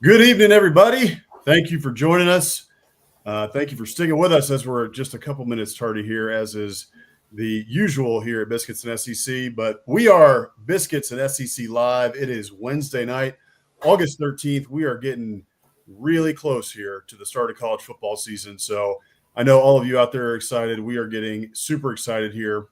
Good evening, everybody. Thank you for joining us. Thank you for sticking with us as we're just a couple minutes tardy here, as is the usual here at Biscuits and SEC. But we are Biscuits and SEC Live. It is Wednesday night, August 13th. We are getting really close here to the start of college football season. So I know all of you out there are excited. We are getting super excited here.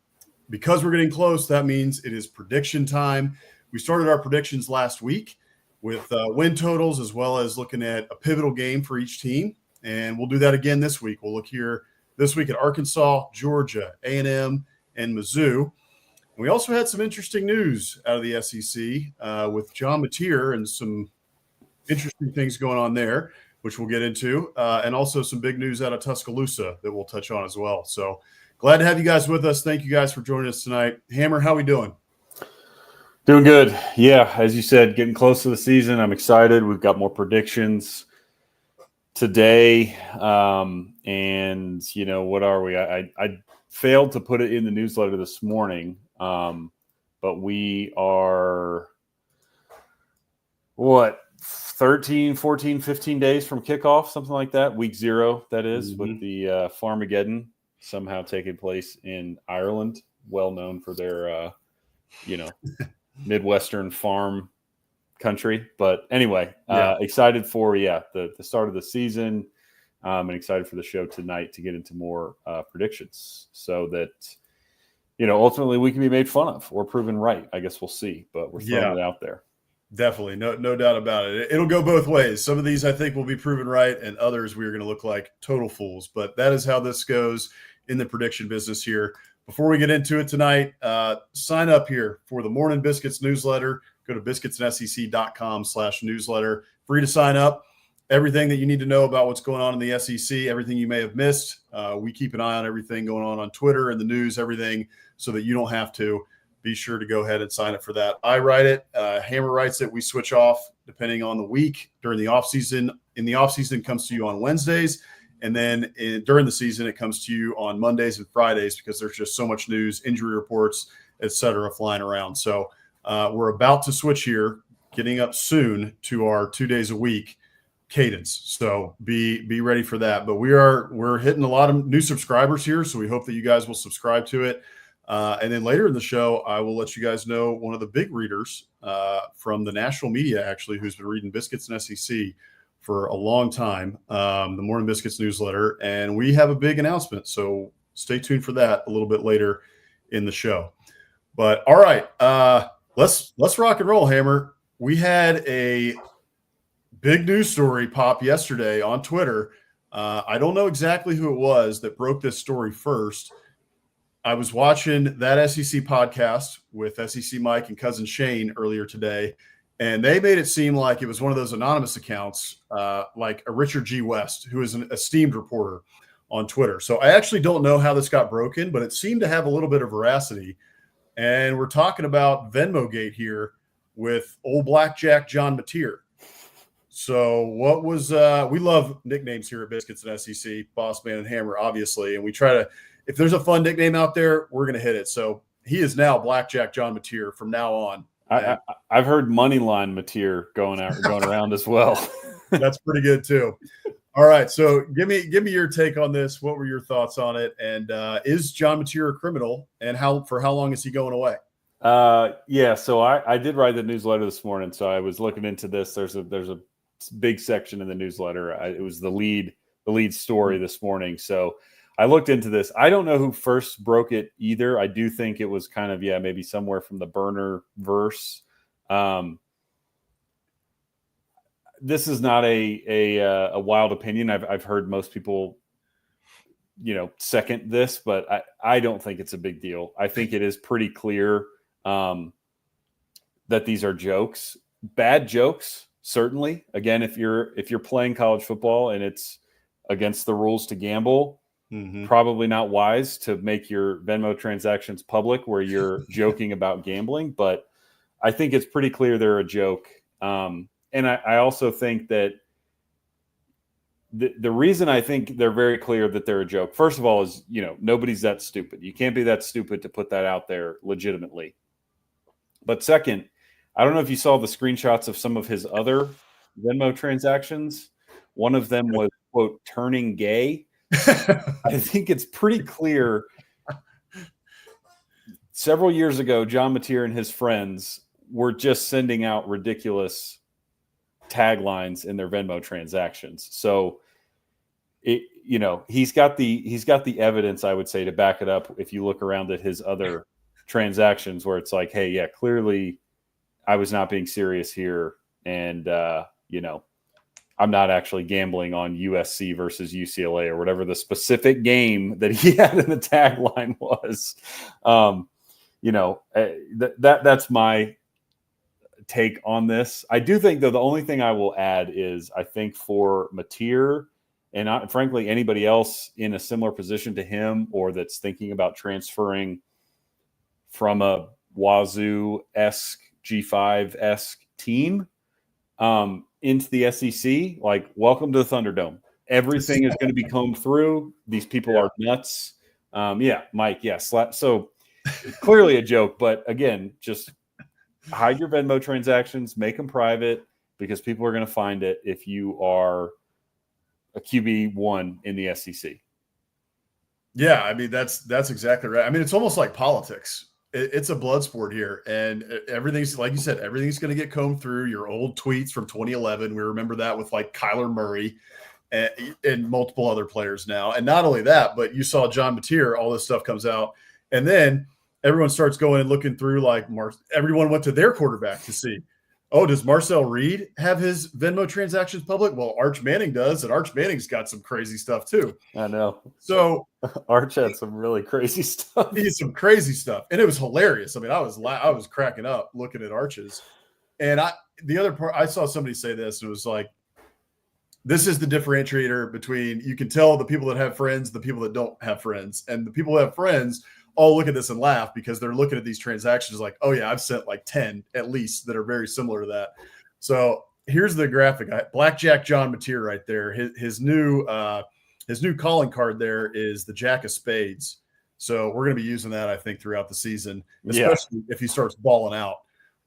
Because we're getting close, that means it is prediction time. We started our predictions last week with win totals, as well as looking at a pivotal game for each team. And we'll do that again this week. We'll look here this week at Arkansas, Georgia, A&M, and Mizzou. And we also had some interesting news out of the SEC with John Mateer and some interesting things going on there, which we'll get into, and also some big news out of Tuscaloosa that we'll touch on as well. So glad to have you guys with us. Thank you guys for joining us tonight. Hammer, how we doing? Doing good. Yeah, as you said, getting close to the season. I'm excited. We've got more predictions today. And, what are we? I failed to put it in the newsletter this morning, but we are, 13, 14, 15 days from kickoff, something like that. Week 0, that is, with the Farmageddon somehow taking place in Ireland, well known for their, Midwestern farm country. But anyway, excited for the start of the season, and excited for the show tonight to get into more predictions so that ultimately we can be made fun of or proven right. I guess we'll see, but we're throwing it out there. Definitely, no doubt about it. It'll go both ways. Some of these I think will be proven right, and others we are going to look like total fools. But that is how this goes in the prediction business here. Before we get into it tonight, sign up here for the Morning Biscuits newsletter. Go to biscuitsandsec.com/newsletter. Free to sign up. Everything that you need to know about what's going on in the SEC, everything you may have missed. We keep an eye on everything going on Twitter and the news, everything, so that you don't have to. Be sure to go ahead and sign up for that. I write it. Hammer writes it. We switch off depending on the week. During the offseason, in the offseason, it comes to you on Wednesdays. And then during the season, it comes to you on Mondays and Fridays because there's just so much news, injury reports, et cetera, flying around. So we're about to switch here, getting up soon to our 2 days a week cadence. So be ready for that. But we're hitting a lot of new subscribers here, so we hope that you guys will subscribe to it. And then later in the show, I will let you guys know one of the big readers from the national media, actually, who's been reading Biscuits and SEC for a long time, the Morning Biscuits newsletter. And we have a big announcement, so stay tuned for that a little bit later in the show. But all right, let's rock and roll, Hammer. We had a big news story pop yesterday on Twitter. I don't know exactly who it was that broke this story first. I was watching that SEC podcast with SEC Mike and cousin Shane earlier today, and they made it seem like it was one of those anonymous accounts, like a Richard G. West, who is an esteemed reporter on Twitter. So I actually don't know how this got broken, but it seemed to have a little bit of veracity. And we're talking about Venmogate here with old Blackjack John Mateer. So what was we love nicknames here at Biscuits and SEC, Boss Man and Hammer, obviously, and we try to. If there's a fun nickname out there, we're going to hit it. So he is now Blackjack John Mateer from now on. I've heard Moneyline Mateer going around as well. That's pretty good too. All right, so give me your take on this. What were your thoughts on it? And is John Mateer a criminal? And for how long is he going away? So I did write the newsletter this morning. So I was looking into this. There's a big section in the newsletter. It was the lead story this morning. So I looked into this. I don't know who first broke it either. I do think it was kind of, maybe somewhere from the burner verse. This is not a wild opinion. I've heard most people, second this, but I don't think it's a big deal. I think it is pretty clear that these are jokes, bad jokes, certainly. Again, if you're playing college football and it's against the rules to gamble, probably not wise to make your Venmo transactions public where you're joking about gambling, but I think it's pretty clear they're a joke. And I also think that the reason I think they're very clear that they're a joke, first of all, is, nobody's that stupid. You can't be that stupid to put that out there legitimately. But second, I don't know if you saw the screenshots of some of his other Venmo transactions. One of them was, quote, turning gay. I think it's pretty clear. Several years ago, John Mateer and his friends were just sending out ridiculous taglines in their Venmo transactions. So he's got the evidence, I would say, to back it up. If you look around at his other transactions where it's like, hey, yeah, clearly I was not being serious here. And, I'm not actually gambling on USC versus UCLA or whatever the specific game that he had in the tagline was. That's my take on this. I do think, though, the only thing I will add is I think for Mateer and frankly anybody else in a similar position to him or that's thinking about transferring from a Wazoo-esque, G5-esque team into the SEC, like, welcome to the Thunderdome. Everything is going to be combed through. These people are nuts. Mike, so clearly a joke, but again, just hide your Venmo transactions, make them private, because people are going to find it if you are a QB1 in the SEC. Yeah, I mean, that's exactly right. I mean, it's almost like politics. It's a blood sport here, and everything's, like you said, everything's going to get combed through. Your old tweets from 2011. We remember that with like Kyler Murray and multiple other players now. And not only that, but you saw John Mateer, all this stuff comes out, and then everyone starts going and looking through, like, everyone went to their quarterback to see, oh, does Marcel Reed have his Venmo transactions public? Well, Arch Manning does, and Arch Manning's got some crazy stuff too. I know. So Arch had some really crazy stuff. He had some crazy stuff, and it was hilarious. I mean, I was cracking up looking at Arch's. And the other part, I saw somebody say this, and it was like, this is the differentiator between, you can tell the people that have friends, the people that don't have friends, and the people that have friends all look at this and laugh because they're looking at these transactions like, oh yeah, I've sent like 10 at least that are very similar to that. So here's the graphic. Blackjack John Mateer right there. His new calling card there is the Jack of Spades. So we're going to be using that, I think, throughout the season, especially if he starts balling out.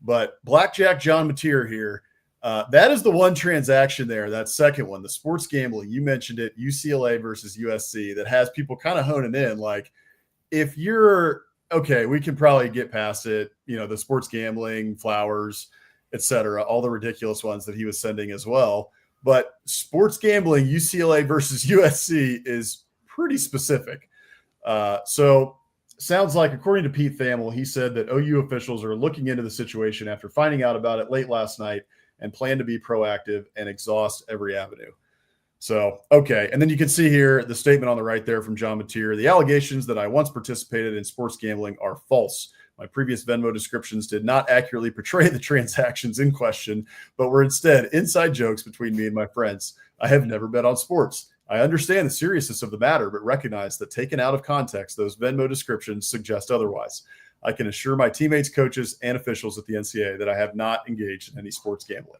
But Blackjack John Mateer here, that is the one transaction there, that second one, the sports gambling. You mentioned it, UCLA versus USC, that has people kind of honing in like, if you're okay, we can probably get past it, the sports gambling, Flowers, etc., all the ridiculous ones that he was sending as well. But sports gambling, UCLA versus USC is pretty specific. So sounds like, according to Pete Thamel, he said that OU officials are looking into the situation after finding out about it late last night and plan to be proactive and exhaust every avenue. So, okay. And then you can see here the statement on the right there from John Mateer. The allegations that I once participated in sports gambling are false. My previous Venmo descriptions did not accurately portray the transactions in question, but were instead inside jokes between me and my friends. I have never bet on sports. I understand the seriousness of the matter, but recognize that taken out of context, those Venmo descriptions suggest otherwise. I can assure my teammates, coaches, and officials at the NCAA that I have not engaged in any sports gambling.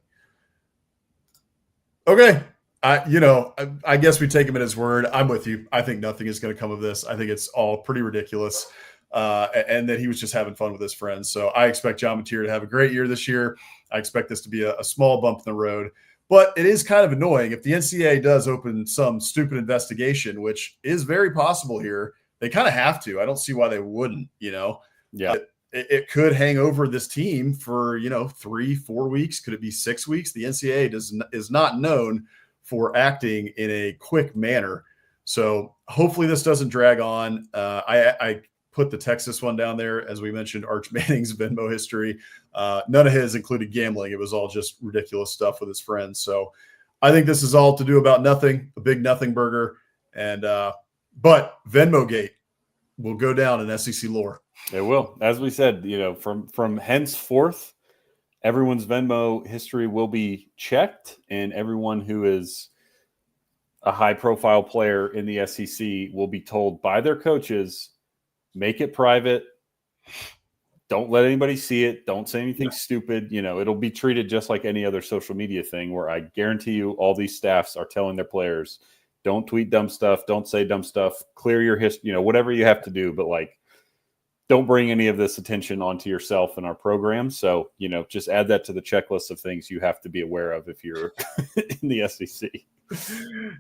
Okay. I guess we take him at his word. I'm with you. I think nothing is going to come of this. I think it's all pretty ridiculous, and that he was just having fun with his friends. So I expect John Mateer to have a great year this year. I expect this to be a small bump in the road. But it is kind of annoying if the NCAA does open some stupid investigation, which is very possible here. They kind of have to. I don't see why they wouldn't, Yeah. It could hang over this team for, 3-4 weeks. Could it be 6 weeks? The NCAA is not known for acting in a quick manner. So hopefully this doesn't drag on. I put the Texas one down there, as we mentioned, Arch Manning's Venmo history. None of his included gambling. It was all just ridiculous stuff with his friends. So I think this is all to do about nothing, a big nothing burger. And but Venmogate will go down in SEC lore. It will. As we said, from henceforth, everyone's Venmo history will be checked, and everyone who is a high-profile player in the SEC will be told by their coaches, make it private. Don't let anybody see it. Don't say anything stupid. It'll be treated just like any other social media thing, where I guarantee you all these staffs are telling their players, don't tweet dumb stuff. Don't say dumb stuff. Clear your history, whatever you have to do. But don't bring any of this attention onto yourself in our program. So, just add that to the checklist of things you have to be aware of if you're in the SEC.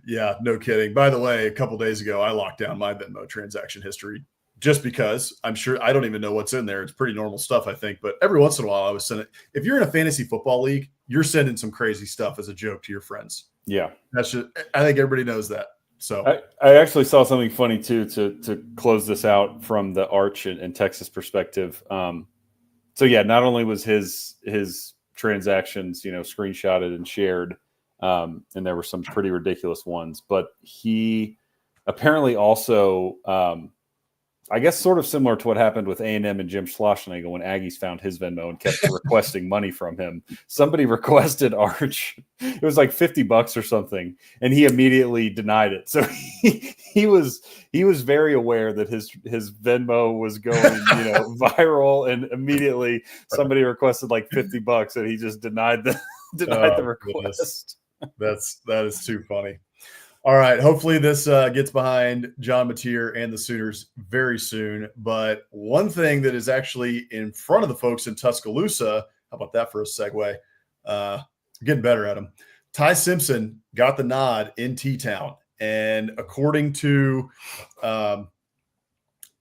Yeah, no kidding. By the way, a couple days ago, I locked down my Venmo transaction history just because I'm sure I don't even know what's in there. It's pretty normal stuff, I think. But every once in a while, I was sending. If you're in a fantasy football league, you're sending some crazy stuff as a joke to your friends. Yeah, that's just. I think everybody knows that. So I actually saw something funny too to close this out from the Arch and Texas perspective. So yeah, not only was his transactions screenshotted and shared, and there were some pretty ridiculous ones, but he apparently also I guess sort of similar to what happened with A&M and Jim Schlossnagle when Aggies found his Venmo and kept requesting money from him. Somebody requested Arch. It was like $50 or something, and he immediately denied it. So he was very aware that his Venmo was going viral, and immediately somebody requested like $50, and he just denied the request. That is too funny. All right. Hopefully this gets behind John Mateer and the Sooners very soon. But one thing that is actually in front of the folks in Tuscaloosa, how about that for a segue? Getting better at them. Ty Simpson got the nod in T-Town. And according to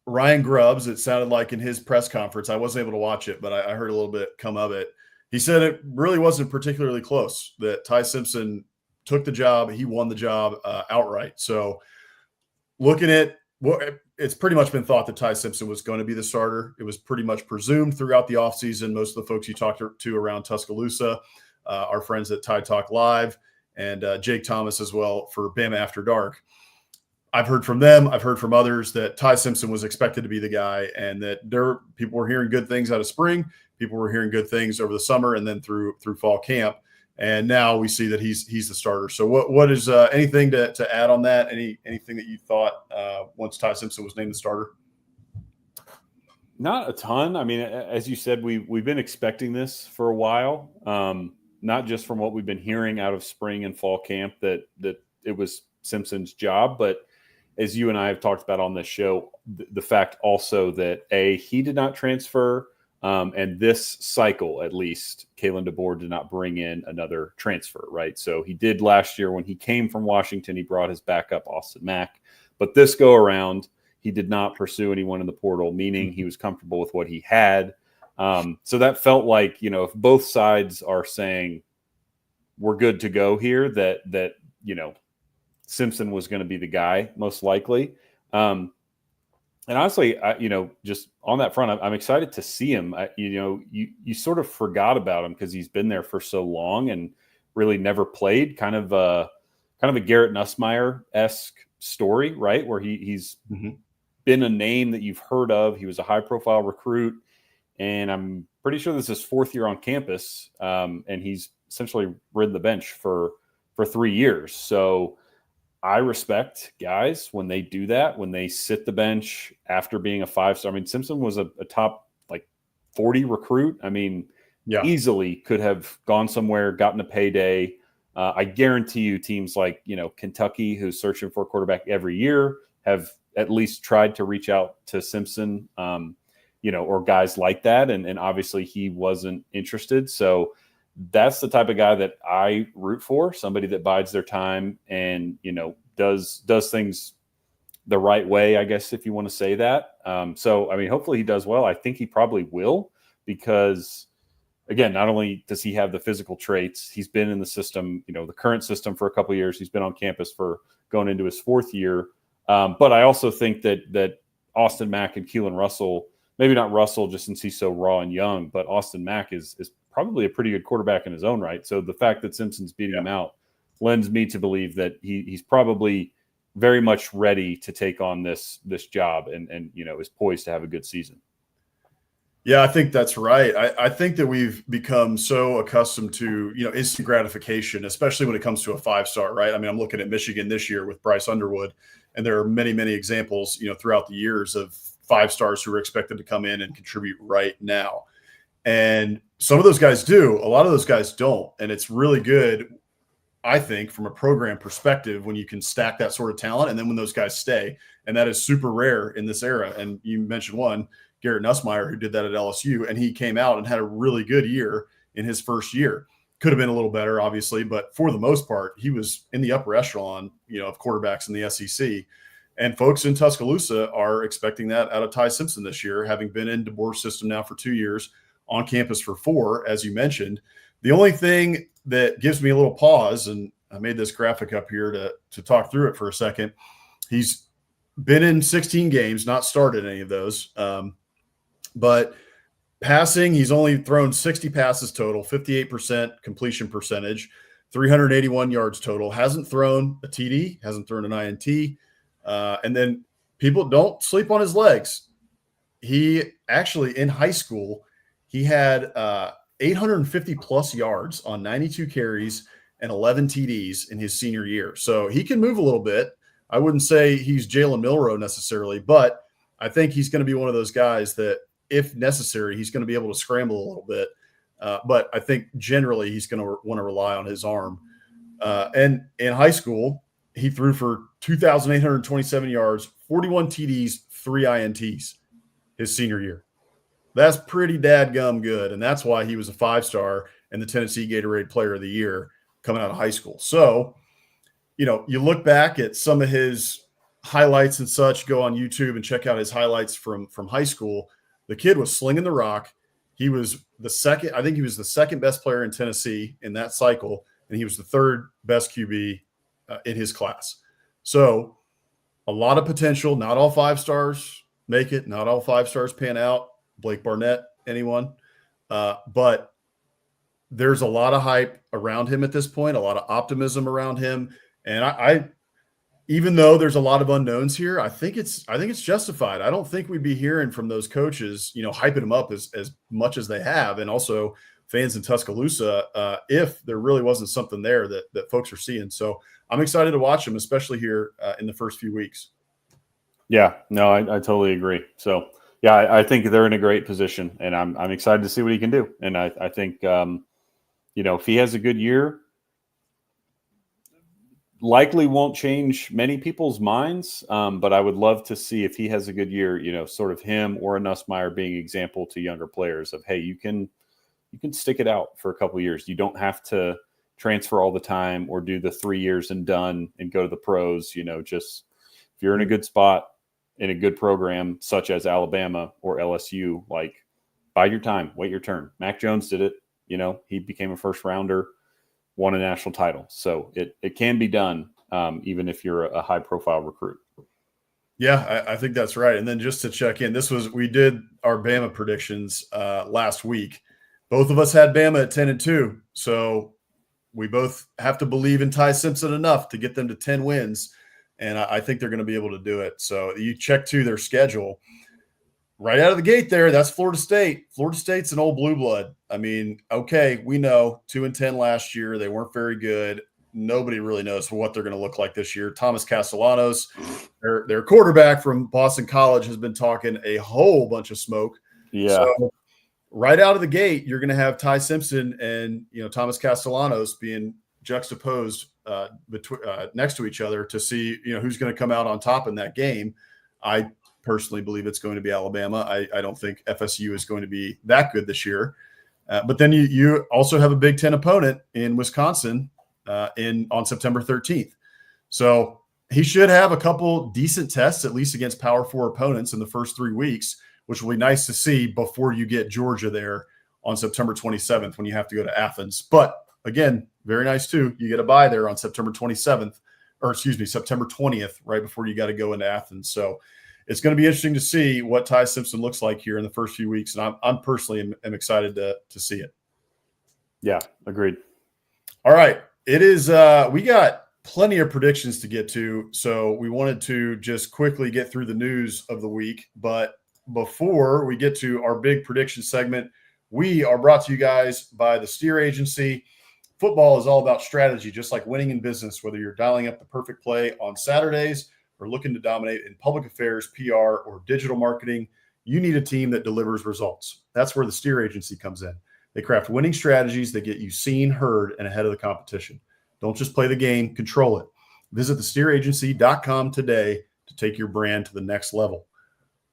Ryan Grubbs, it sounded like in his press conference, I wasn't able to watch it, but I heard a little bit come of it. He said it really wasn't particularly close, that Ty Simpson took the job. He won the job outright. So looking at it's pretty much been thought that Ty Simpson was going to be the starter. It was pretty much presumed throughout the offseason. Most of the folks you talked to around Tuscaloosa, our friends at Tide Talk Live, and Jake Thomas as well for Bama After Dark. I've heard from them. I've heard from others that Ty Simpson was expected to be the guy, and that people were hearing good things out of spring. People were hearing good things over the summer and then through fall camp. And now we see that he's the starter. So what is anything to add on that? Anything that you thought once Ty Simpson was named the starter? Not a ton. I mean, as you said, we've been expecting this for a while. Not just from what we've been hearing out of spring and fall camp that it was Simpson's job, but as you and I have talked about on this show, the fact also that he did not transfer. And this cycle, at least, Kalen DeBoer did not bring in another transfer, right? So he did last year when he came from Washington. He brought his backup, Austin Mack. But this go around, he did not pursue anyone in the portal, meaning he was comfortable with what he had. So that felt like, if both sides are saying we're good to go here, that Simpson was going to be the guy, most likely. And honestly, just on that front, I'm excited to see him. You sort of forgot about him because he's been there for so long and really never played. Kind of a Garrett Nussmeier-esque story, right? Where he's been a name that you've heard of. He was a high-profile recruit, and I'm pretty sure this is his fourth year on campus, and he's essentially ridden the bench for 3 years. So I respect guys when they do that, when they sit the bench after being a 5-star. I mean, Simpson was a top 40 recruit. I mean, easily could have gone somewhere, gotten a payday. I guarantee you teams like, Kentucky, who's searching for a quarterback every year, have at least tried to reach out to Simpson, or guys like that. And obviously he wasn't interested. So that's the type of guy that I root for, somebody that bides their time and, does things the right way, I guess, if you want to say that. So, I mean, hopefully he does well. I think he probably will because, again, not only does he have the physical traits, he's been in the system, the current system for a couple of years. He's been on campus for going into his fourth year. But I also think that Austin Mack and Keelan Russell, maybe not Russell just since he's so raw and young, but Austin Mack is probably a pretty good quarterback in his own right. So the fact that Simpson's beating him out lends me to believe that he's probably very much ready to take on this job and is poised to have a good season. Yeah, I think that's right. I think that we've become so accustomed to, instant gratification, especially when it comes to a 5-star, right? I mean, I'm looking at Michigan this year with Bryce Underwood, and there are many, many examples, throughout the years of 5-stars who are expected to come in and contribute right now. And some of those guys do, a lot of those guys don't. And it's really good, I think, from a program perspective, when you can stack that sort of talent and then when those guys stay. And that is super rare in this era. And you mentioned one, Garrett Nussmeier, who did that at LSU, and he came out and had a really good year in his first year. Could have been a little better, obviously, but for the most part, he was in the upper echelon, of quarterbacks in the SEC. And folks in Tuscaloosa are expecting that out of Ty Simpson this year, having been in DeBoer's system now for 2 years, on campus for 4, as you mentioned. The only thing that gives me a little pause, and I made this graphic up here to talk through it for a second. He's been in 16 games, not started any of those. But passing, he's only thrown 60 passes total, 58% completion percentage, 381 yards total. Hasn't thrown a TD, hasn't thrown an INT. And then people don't sleep on his legs. He actually, in high school, he had 850 plus yards on 92 carries and 11 TDs in his senior year. So he can move a little bit. I wouldn't say he's Jalen Milroe necessarily, but I think he's going to be one of those guys that, if necessary, he's going to be able to scramble a little bit. But I think generally he's going to want to rely on his arm. And in high school, he threw for 2,827 yards, 41 TDs, 3 INTs his senior year. That's pretty dadgum good. And that's why he was a 5-star and the Tennessee Gatorade Player of the Year coming out of high school. So, you look back at some of his highlights and such, go on YouTube and check out his highlights from high school. The kid was slinging the rock. He was the second best player in Tennessee in that cycle, and he was the 3rd best QB in his class. So a lot of potential. Not all 5-stars make it. Not all 5-stars pan out. Blake Barnett, anyone. But there's a lot of hype around him at this point, a lot of optimism around him. And I even though there's a lot of unknowns here, I think it's justified. I don't think we'd be hearing from those coaches, hyping him up as much as they have, and also fans in Tuscaloosa, if there really wasn't something there that folks are seeing. So I'm excited to watch him, especially here in the first few weeks. Yeah, no, I totally agree. So yeah, I think they're in a great position, and I'm excited to see what he can do. And I think if he has a good year, likely won't change many people's minds, but I would love to see, if he has a good year, sort of him or a Nussmeier being example to younger players of, hey, you can stick it out for a couple of years. You don't have to transfer all the time or do the 3 years and done and go to the pros. Just if you're in a good spot in a good program such as Alabama or LSU, like, bide your time, wait your turn. Mac Jones did it. He became a first rounder, won a national title. So it can be done, even if you're a high profile recruit. Yeah, I think that's right. And then just to check in, we did our Bama predictions last week. Both of us had Bama at 10-2. So we both have to believe in Ty Simpson enough to get them to 10 wins. And I think they're going to be able to do it. So you check to their schedule right out of the gate there. That's Florida State. Florida State's an old blue blood. I mean, okay, we know 2-10 last year. They weren't very good. Nobody really knows what they're going to look like this year. Thomas Castellanos, their quarterback from Boston College, has been talking a whole bunch of smoke. Yeah. So right out of the gate, you're going to have Ty Simpson and Thomas Castellanos being juxtaposed next to each other to see who's going to come out on top in that game. I personally believe it's going to be Alabama. I don't think FSU is going to be that good this year. But then you also have a Big Ten opponent in Wisconsin on September 13th. So he should have a couple decent tests, at least against Power 4 opponents in the first 3 weeks, which will be nice to see before you get Georgia there on September 27th when you have to go to Athens. But again, very nice too. You get a bye there on September 27th, or excuse me, September 20th, right before you got to go into Athens. So it's going to be interesting to see what Ty Simpson looks like here in the first few weeks. And I'm personally am excited to see it. Yeah, agreed. All right. It is, we got plenty of predictions to get to. So we wanted to just quickly get through the news of the week. But before we get to our big prediction segment, we are brought to you guys by the Steer Agency. Football is all about strategy, just like winning in business, whether you're dialing up the perfect play on Saturdays or looking to dominate in public affairs, PR, or digital marketing. You need a team that delivers results. That's where the Steer Agency comes in. They craft winning strategies that get you seen, heard, and ahead of the competition. Don't just play the game, control it. Visit thesteeragency.com today to take your brand to the next level.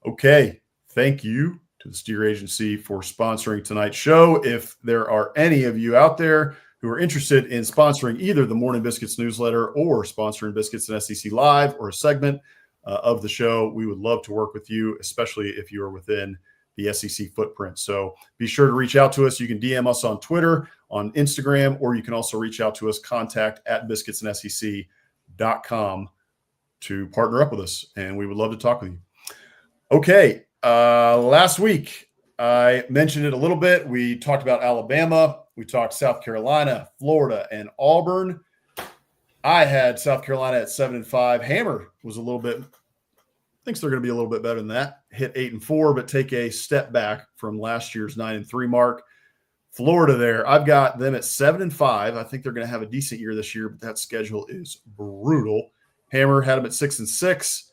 Okay, thank you to the Steer Agency for sponsoring tonight's show. If there are any of you out there who are interested in sponsoring either the Morning Biscuits newsletter or sponsoring Biscuits and SEC Live or a segment of the show, we would love to work with you, especially if you are within the SEC footprint. So be sure to reach out to us. You can DM us on Twitter, on Instagram, or you can also reach out to us, contact@biscuitsandsec.com to partner up with us. And we would love to talk with you. Okay. Last week, I mentioned it a little bit. We talked about Alabama. We talked South Carolina, Florida, and Auburn. I had South Carolina at 7-5. Hammer was a little bit, thinks they're going to be a little bit better than that. Hit 8-4, but take a step back from last year's 9-3 mark. Florida there, I've got them at 7-5. I think they're going to have a decent year this year, but that schedule is brutal. Hammer had them at 6-6.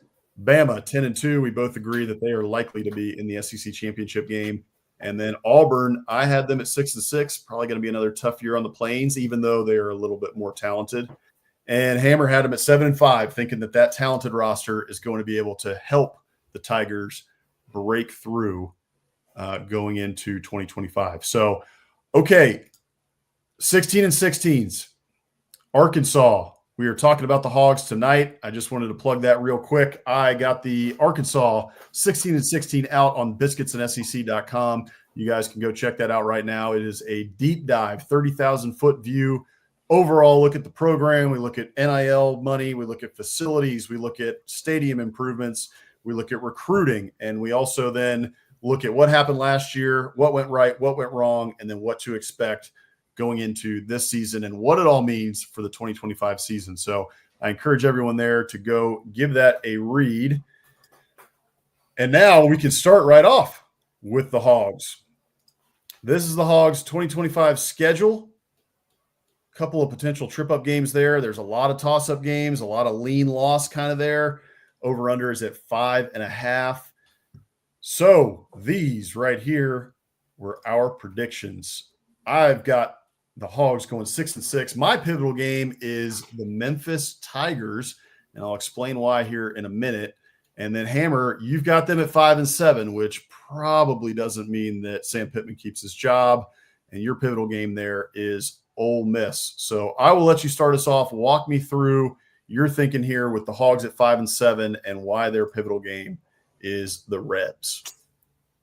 Bama 10-2. We both agree that they are likely to be in the SEC championship game. And then Auburn, I had them at 6-6. Probably going to be another tough year on the Plains, even though they are a little bit more talented. And Hammer had them at 7-5, thinking that that talented roster is going to be able to help the Tigers break through going into 2025. So, okay, 16-16s. Arkansas. We are talking about the Hogs tonight. I just wanted to plug that real quick. I got the Arkansas 16-16 out on biscuitsandsec.com. You guys can go check that out right now. It is a deep dive, 30,000-foot view. Overall, look at the program. We look at NIL money. We look at facilities. We look at stadium improvements. We look at recruiting. And we also then look at what happened last year, what went right, what went wrong, and then what to expect going into this season and what it all means for the 2025 season. So I encourage everyone there to go give that a read. And now we can start right off with the Hogs. This is the Hogs 2025 schedule. A couple of potential trip-up games there. There's a lot of toss-up games, a lot of lean loss kind of there. Over-under is at 5.5. So these right here were our predictions. I've got the Hogs going 6-6. My pivotal game is the Memphis Tigers, and I'll explain why here in a minute. And then Hammer, you've got them at 5-7, which probably doesn't mean that Sam Pittman keeps his job. And your pivotal game there is Ole Miss. So I will let you start us off. Walk me through your thinking here with the Hogs at 5-7 and why their pivotal game is the Rebs.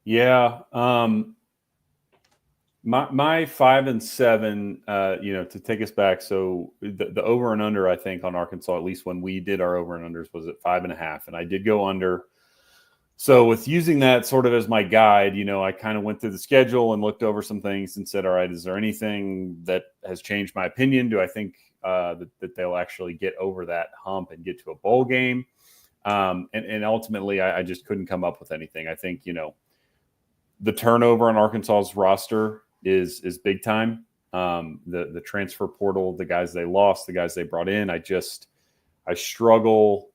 Yeah. My 5-7, to take us back. So the over and under, I think on Arkansas, at least when we did our over and unders, was at 5.5, and I did go under. So with using that sort of as my guide, I kind of went through the schedule and looked over some things and said, all right, is there anything that has changed my opinion? Do I think that they'll actually get over that hump and get to a bowl game? And ultimately, I just couldn't come up with anything. I think, the turnover on Arkansas's roster is big time. The transfer portal, the guys they lost, the guys they brought in, I struggle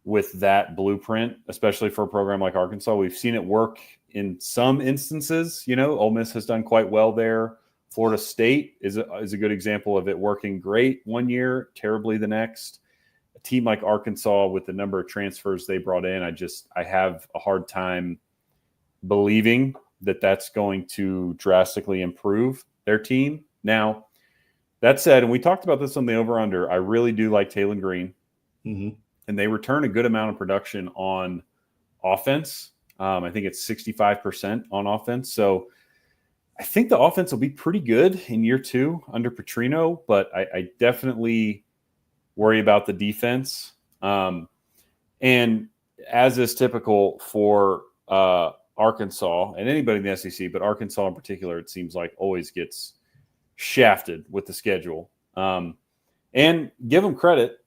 with that blueprint, especially for a program like Arkansas. We've seen it work in some instances. Ole Miss has done quite well there. Florida State is a good example of it working great one year, terribly the next. A team like Arkansas, with the number of transfers they brought in, I have a hard time believing that that's going to drastically improve their team. Now, that said, and we talked about this on the over-under, I really do like Taylor Green. Mm-hmm. And they return a good amount of production on offense. I think it's 65% on offense. So I think the offense will be pretty good in year 2 under Petrino, but I definitely worry about the defense. And as is typical for Arkansas and anybody in the SEC, but Arkansas in particular, it seems like always gets shafted with the schedule. And give them credit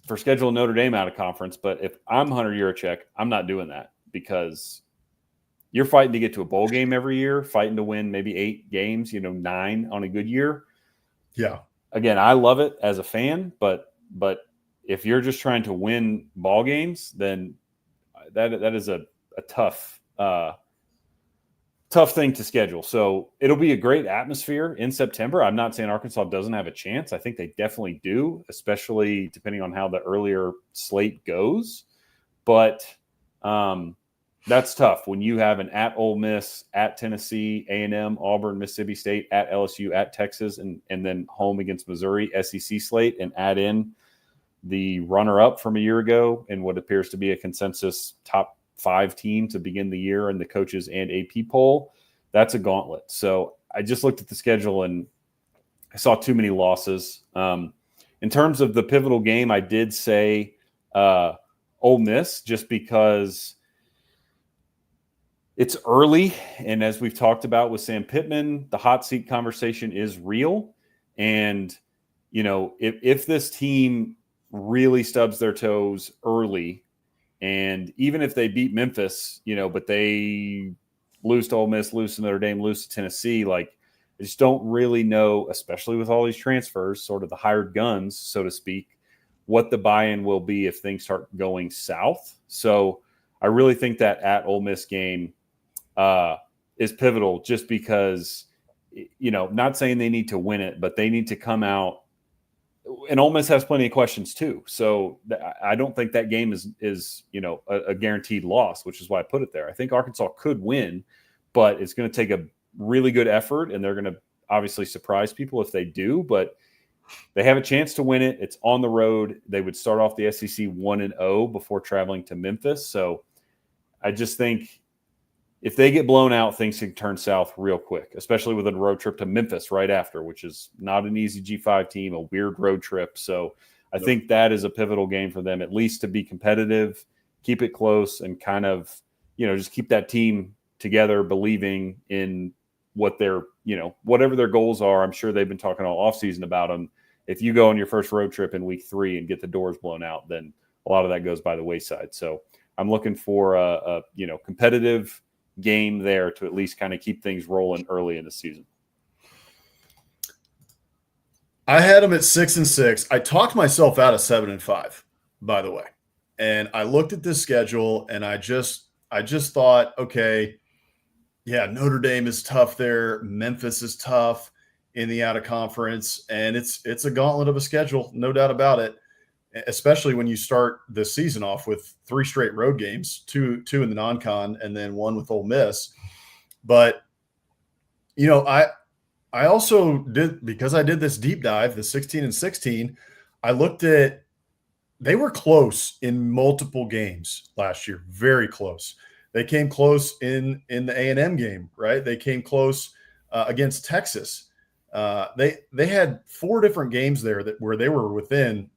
for scheduling Notre Dame out of conference. But if I'm Hunter Yurachek, I'm not doing that, because you're fighting to get to a bowl game every year, fighting to win maybe 8 games, 9 on a good year. Yeah. Again, I love it as a fan, but if you're just trying to win ball games, then that is a tough thing to schedule. So it'll be a great atmosphere in September. I'm not saying Arkansas doesn't have a chance. I think they definitely do, especially depending on how the earlier slate goes. But That's tough when you have an at Ole Miss, at Tennessee, A&M, Auburn, Mississippi State, at LSU, at Texas, and then home against Missouri, SEC slate, and add in the runner-up from a year ago and what appears to be a consensus top 5 team to begin the year in the coaches and AP poll. That's a gauntlet. So I just looked at the schedule and I saw too many losses. In terms of the pivotal game, I did say Ole Miss just because it's early. And as we've talked about with Sam Pittman, the hot seat conversation is real. And, if this team really stubs their toes early, and even if they beat Memphis, but they lose to Ole Miss, lose to Notre Dame, lose to Tennessee, I just don't really know, especially with all these transfers, sort of the hired guns, so to speak, what the buy-in will be if things start going south. So I really think that at Ole Miss game is pivotal just because, not saying they need to win it, but they need to come out. And Ole Miss has plenty of questions too. So I don't think that game is a guaranteed loss, which is why I put it there. I think Arkansas could win, but it's going to take a really good effort, and they're going to obviously surprise people if they do, but they have a chance to win it. It's on the road. They would start off the SEC 1-0 before traveling to Memphis. So I just think if they get blown out, things can turn south real quick, especially with a road trip to Memphis right after, which is not an easy G5 team, a weird road trip. So I think that is a pivotal game for them, at least to be competitive, keep it close, and kind of, just keep that team together, believing in what their, whatever their goals are. I'm sure they've been talking all offseason about them. If you go on your first road trip in week 3 and get the doors blown out, then a lot of that goes by the wayside. So I'm looking for a competitive game there to at least kind of keep things rolling early in the season. I had them at 6-6. I talked myself out of 7-5, by the way. And I looked at this schedule and I just thought, okay, yeah, Notre Dame is tough there. Memphis is tough in the out of conference, and it's a gauntlet of a schedule, no doubt about it. Especially when you start the season off with 3 straight road games, two in the non-con, and then 1 with Ole Miss. But I also did, because I did this deep dive, the 16-16. I looked at, they were close in multiple games last year, very close. They came close in the A&M game, right? They came close against Texas. They had 4 different games there where they were within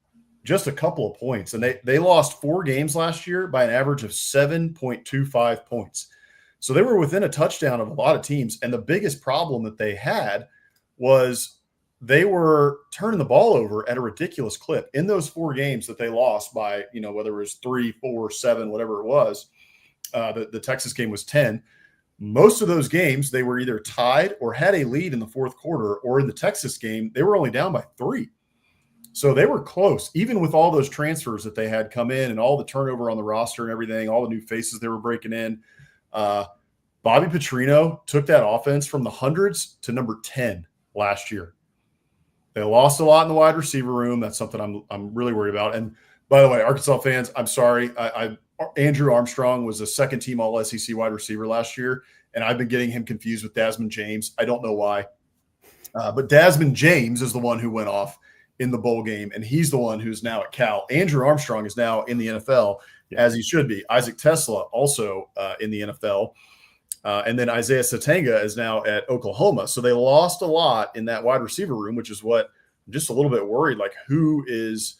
just a couple of points, and they lost 4 games last year by an average of 7.25 points. So they were within a touchdown of a lot of teams, and the biggest problem that they had was they were turning the ball over at a ridiculous clip in those 4 games that they lost by, whether it was 3, 4, 7, whatever it was. The Texas game was 10. Most of those games, they were either tied or had a lead in the fourth quarter, or in the Texas game, they were only down by 3. So they were close, even with all those transfers that they had come in and all the turnover on the roster and everything, all the new faces they were breaking in. Bobby Petrino took that offense from the hundreds to number 10 last year. They lost a lot in the wide receiver room. That's something I'm really worried about. And by the way, Arkansas fans, I'm sorry. Andrew Armstrong was a second-team All-SEC wide receiver last year, and I've been getting him confused with Desmond James. I don't know why. But Desmond James is the one who went off in the bowl game, and he's the one who's now at Cal. Andrew Armstrong is now in the NFL, as he should be. Isaac Tesla also in the NFL. And then Isaiah Satanga is now at Oklahoma. So they lost a lot in that wide receiver room, which is what I'm just a little bit worried, who is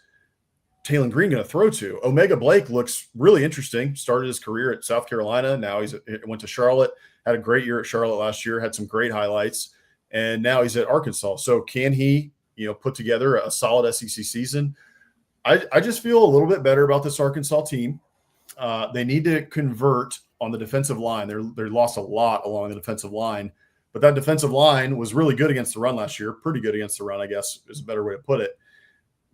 Taylon Green going to throw to? Omega Blake looks really interesting. Started his career at South Carolina. Now he went to Charlotte, had a great year at Charlotte last year, had some great highlights, and now he's at Arkansas. So can he, put together a solid SEC season? I just feel a little bit better about this Arkansas team. They need to convert on the defensive line. They lost a lot along the defensive line, but that defensive line was really good against the run last year. Pretty good against the run, I guess, is a better way to put it.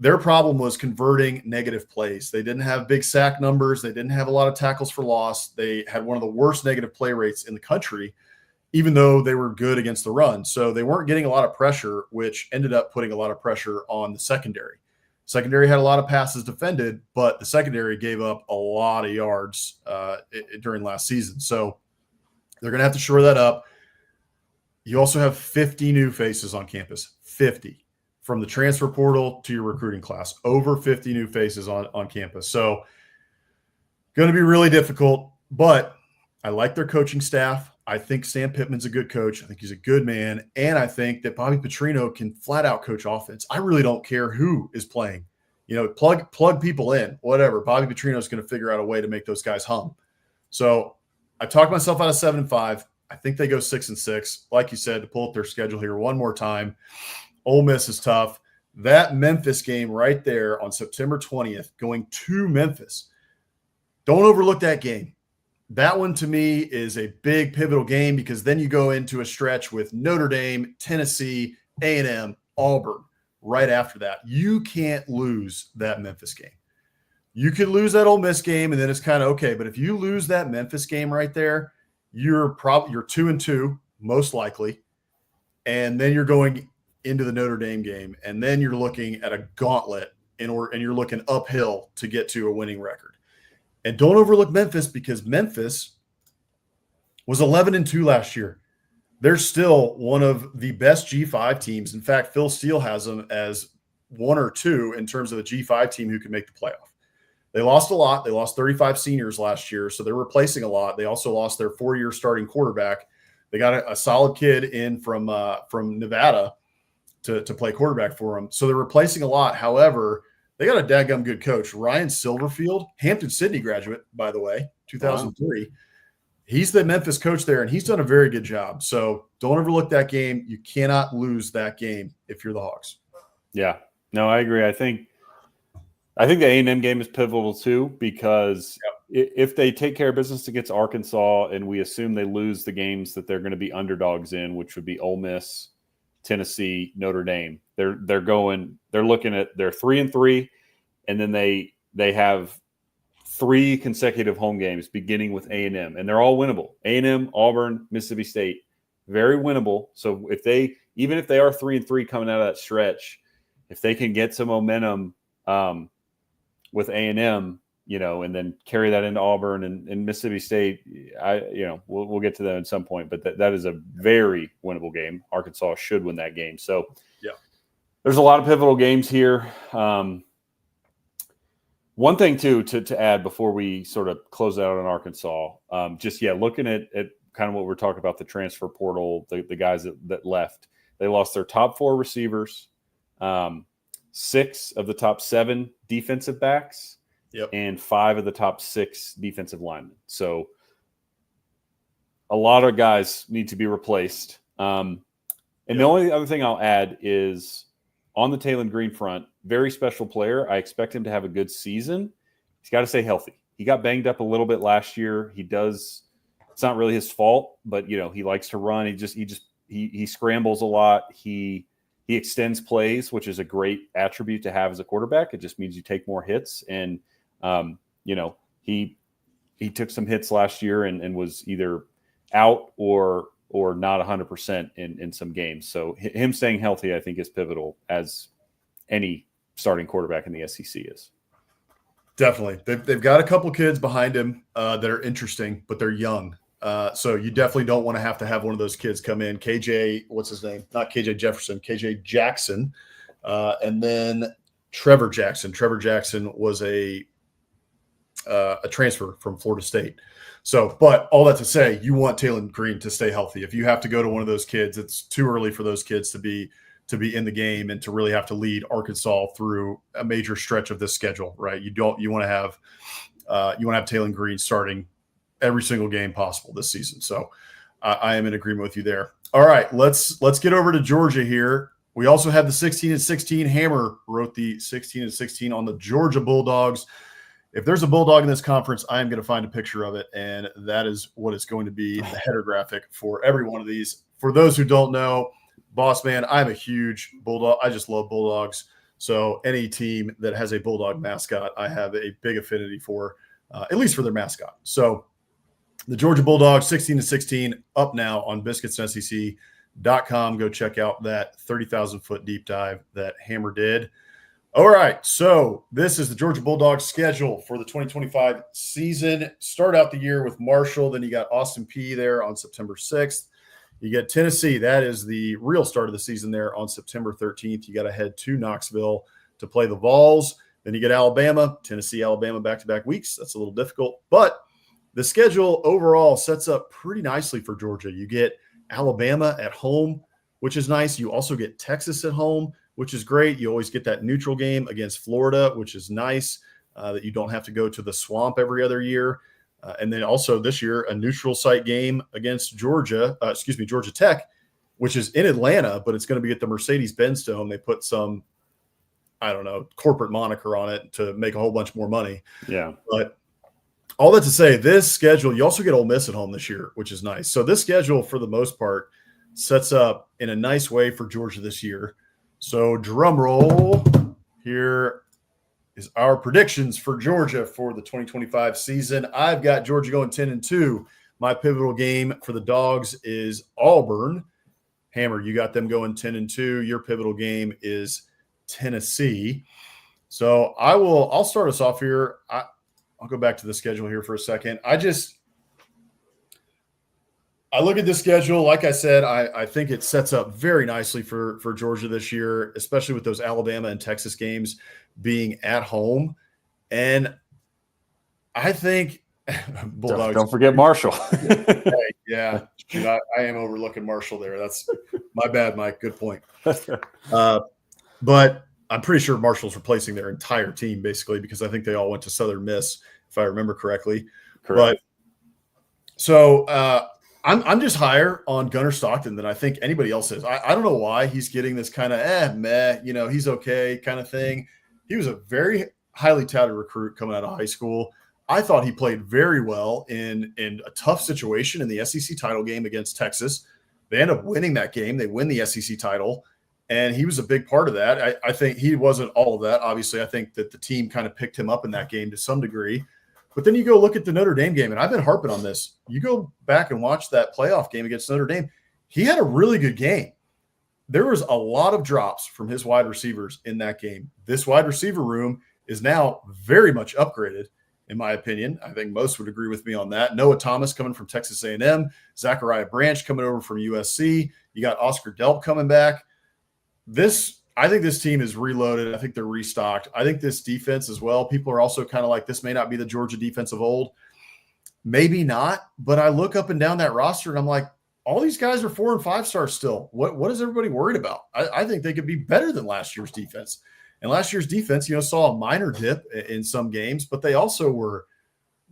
Their problem was converting negative plays. They didn't have big sack numbers. They didn't have a lot of tackles for loss. They had one of the worst negative play rates in the country, even though they were good against the run. So they weren't getting a lot of pressure, which ended up putting a lot of pressure on the secondary. Secondary had a lot of passes defended, but the secondary gave up a lot of yards during last season. So they're going to have to shore that up. You also have 50 new faces on campus, 50 from the transfer portal to your recruiting class, over 50 new faces on campus. So going to be really difficult, but I like their coaching staff. I think Sam Pittman's a good coach. I think he's a good man. And I think that Bobby Petrino can flat out coach offense. I really don't care who is playing. Plug people in, whatever. Bobby Petrino is going to figure out a way to make those guys hum. So I talked myself out of 7-5. I think they go 6-6. Like you said, to pull up their schedule here one more time. Ole Miss is tough. That Memphis game right there on September 20th, going to Memphis. Don't overlook that game. That one to me is a big pivotal game because then you go into a stretch with Notre Dame, Tennessee, A&M, Auburn right after that. You can't lose that Memphis game. You could lose that Ole Miss game, and then it's kind of okay. But if you lose that Memphis game right there, you're 2-2 most likely, and then you're going into the Notre Dame game, and then you're looking at a gauntlet and you're looking uphill to get to a winning record. And don't overlook Memphis because Memphis was 11-2 last year. They're still one of the best G5 teams. In fact, Phil Steele has them as 1 or 2 in terms of a G5 team who can make the playoff. They lost a lot. They lost 35 seniors last year, so they're replacing a lot. They also lost their 4-year starting quarterback. They got a solid kid in from Nevada to play quarterback for them. So they're replacing a lot. However, they got a dadgum good coach, Ryan Silverfield, Hampton-Sydney graduate, by the way, 2003. Wow. He's the Memphis coach there, and he's done a very good job. So don't overlook that game. You cannot lose that game if you're the Hogs. Yeah. No, I agree. I think the A&M game is pivotal too because if they take care of business against Arkansas and we assume they lose the games that they're going to be underdogs in, which would be Ole Miss, Tennessee, Notre Dame, they're looking at they're 3-3, and then they have 3 consecutive home games beginning with A&M, and they're all winnable. A&M, Auburn, Mississippi State, very winnable. So even if they are 3-3 coming out of that stretch, if they can get some momentum with A&M, and then carry that into Auburn and Mississippi State, we'll get to that at some point, but that is a very winnable game. Arkansas should win that game. So there's a lot of pivotal games here. One thing too, to add before we sort of close out on Arkansas, looking at kind of what we're talking about, the transfer portal, the guys that left, they lost their top 4 receivers, 6 of the top 7 defensive backs, and 5 of the top 6 defensive linemen. So a lot of guys need to be replaced. The only other thing I'll add is on the Taylon Green front, very special player. I expect him to have a good season. He's got to stay healthy. He got banged up a little bit last year. It's not really his fault, but he likes to run. He scrambles a lot. He extends plays, which is a great attribute to have as a quarterback. It just means you take more hits. And, he took some hits last year and was either out or not 100% in some games. So him staying healthy, I think, is pivotal, as any starting quarterback in the SEC is. Definitely. They've got a couple kids behind him that are interesting, but they're young. So you definitely don't want to have one of those kids come in. KJ, what's his name? Not KJ Jefferson, KJ Jackson. And then Trevor Jackson. Trevor Jackson was a transfer from Florida State. So, but all that to say, you want Taylon Green to stay healthy. If you have to go to one of those kids, it's too early for those kids to be in the game and to really have to lead Arkansas through a major stretch of this schedule, right? You want to have Taylon Green starting every single game possible this season. So I am in agreement with you there. All right, let's get over to Georgia here. We also have the 16-16. Hammer wrote the 16-16 on the Georgia Bulldogs. If there's a Bulldog in this conference, I am going to find a picture of it, and that is what is going to be the header graphic for every one of these. For those who don't know, Boss Man, I'm a huge Bulldog. I just love Bulldogs. So any team that has a Bulldog mascot, I have a big affinity for, at least for their mascot. So the Georgia Bulldogs, 16-16, up now on BiscuitsSEC.com. Go check out that 30,000-foot deep dive that Hammer did. All right, so this is the Georgia Bulldogs schedule for the 2025 season. Start out the year with Marshall, then you got Austin Peay there on September 6th. You get Tennessee. That is the real start of the season there on September 13th. You got to head to Knoxville to play the Vols. Then you get Alabama, Tennessee, Alabama back-to-back weeks. That's a little difficult, but the schedule overall sets up pretty nicely for Georgia. You get Alabama at home, which is nice. You also get Texas at home, which is great. You always get that neutral game against Florida, which is nice, that you don't have to go to the swamp every other year. And then also this year, a neutral site game against Georgia Tech, which is in Atlanta, but it's going to be at the Mercedes-Benz Dome. They put some, I don't know, corporate moniker on it to make a whole bunch more money. Yeah. But all that to say, this schedule, you also get Ole Miss at home this year, which is nice. So this schedule, for the most part, sets up in a nice way for Georgia this year. So drum roll, here is our predictions for Georgia for the 2025 season. I've got Georgia going 10-2. My pivotal game for the Dogs is Auburn. Hammer, you got them going 10-2. Your pivotal game is Tennessee. So I'll start us off here. I'll go back to the schedule here for a second. I look at the schedule. Like I said, I think it sets up very nicely for Georgia this year, especially with those Alabama and Texas games being at home. And I think Bulldogs. Don't forget Marshall. Yeah, dude, I am overlooking Marshall there. That's my bad, Mike. Good point. But I'm pretty sure Marshall's replacing their entire team, basically, because I think they all went to Southern Miss, if I remember correctly. Correct. But so I'm just higher on Gunnar Stockton than I think anybody else is. I don't know why he's getting this kind of meh, he's okay kind of thing. He was a very highly touted recruit coming out of high school. I thought he played very well in a tough situation in the SEC title game against Texas. They end up winning that game. They win the SEC title, and he was a big part of that. I think he wasn't all of that. Obviously, I think that the team kind of picked him up in that game to some degree. But then you go look at the Notre Dame game, and I've been harping on this. You go back and watch that playoff game against Notre Dame. He had a really good game. There was a lot of drops from his wide receivers in that game. This wide receiver room is now very much upgraded, in my opinion. I think most would agree with me on that. Noah Thomas coming from Texas A&M, Zachariah Branch coming over from USC. You got Oscar Delp coming back. I think this team is reloaded. I think they're restocked. I think this defense as well. People are also kind of like, this may not be the Georgia defense of old. Maybe not, but I look up and down that roster and I'm like, all these guys are 4 and 5 stars still. What is everybody worried about? I think they could be better than last year's defense. And last year's defense, saw a minor dip in some games, but they also were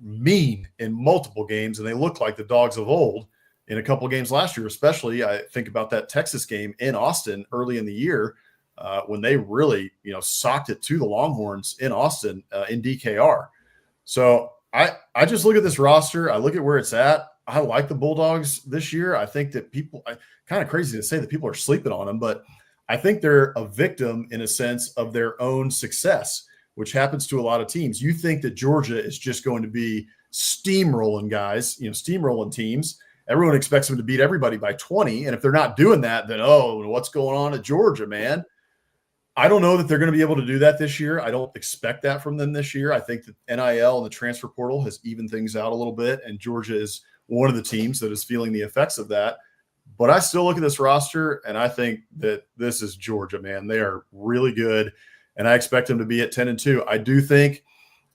mean in multiple games, and they looked like the Dogs of old in a couple of games last year, especially. I think about that Texas game in Austin early in the year when they really, socked it to the Longhorns in Austin in DKR. So I just look at this roster. I look at where it's at. I like the Bulldogs this year. I think that kind of crazy to say that people are sleeping on them, but I think they're a victim in a sense of their own success, which happens to a lot of teams. You think that Georgia is just going to be steamrolling guys, steamrolling teams. Everyone expects them to beat everybody by 20. And if they're not doing that, then, what's going on at Georgia, man? I don't know that they're going to be able to do that this year. I don't expect that from them this year. I think that NIL and the transfer portal has evened things out a little bit, and Georgia is one of the teams that is feeling the effects of that. But I still look at this roster, and I think that this is Georgia, man. They are really good, and I expect them to be at 10-2. I do think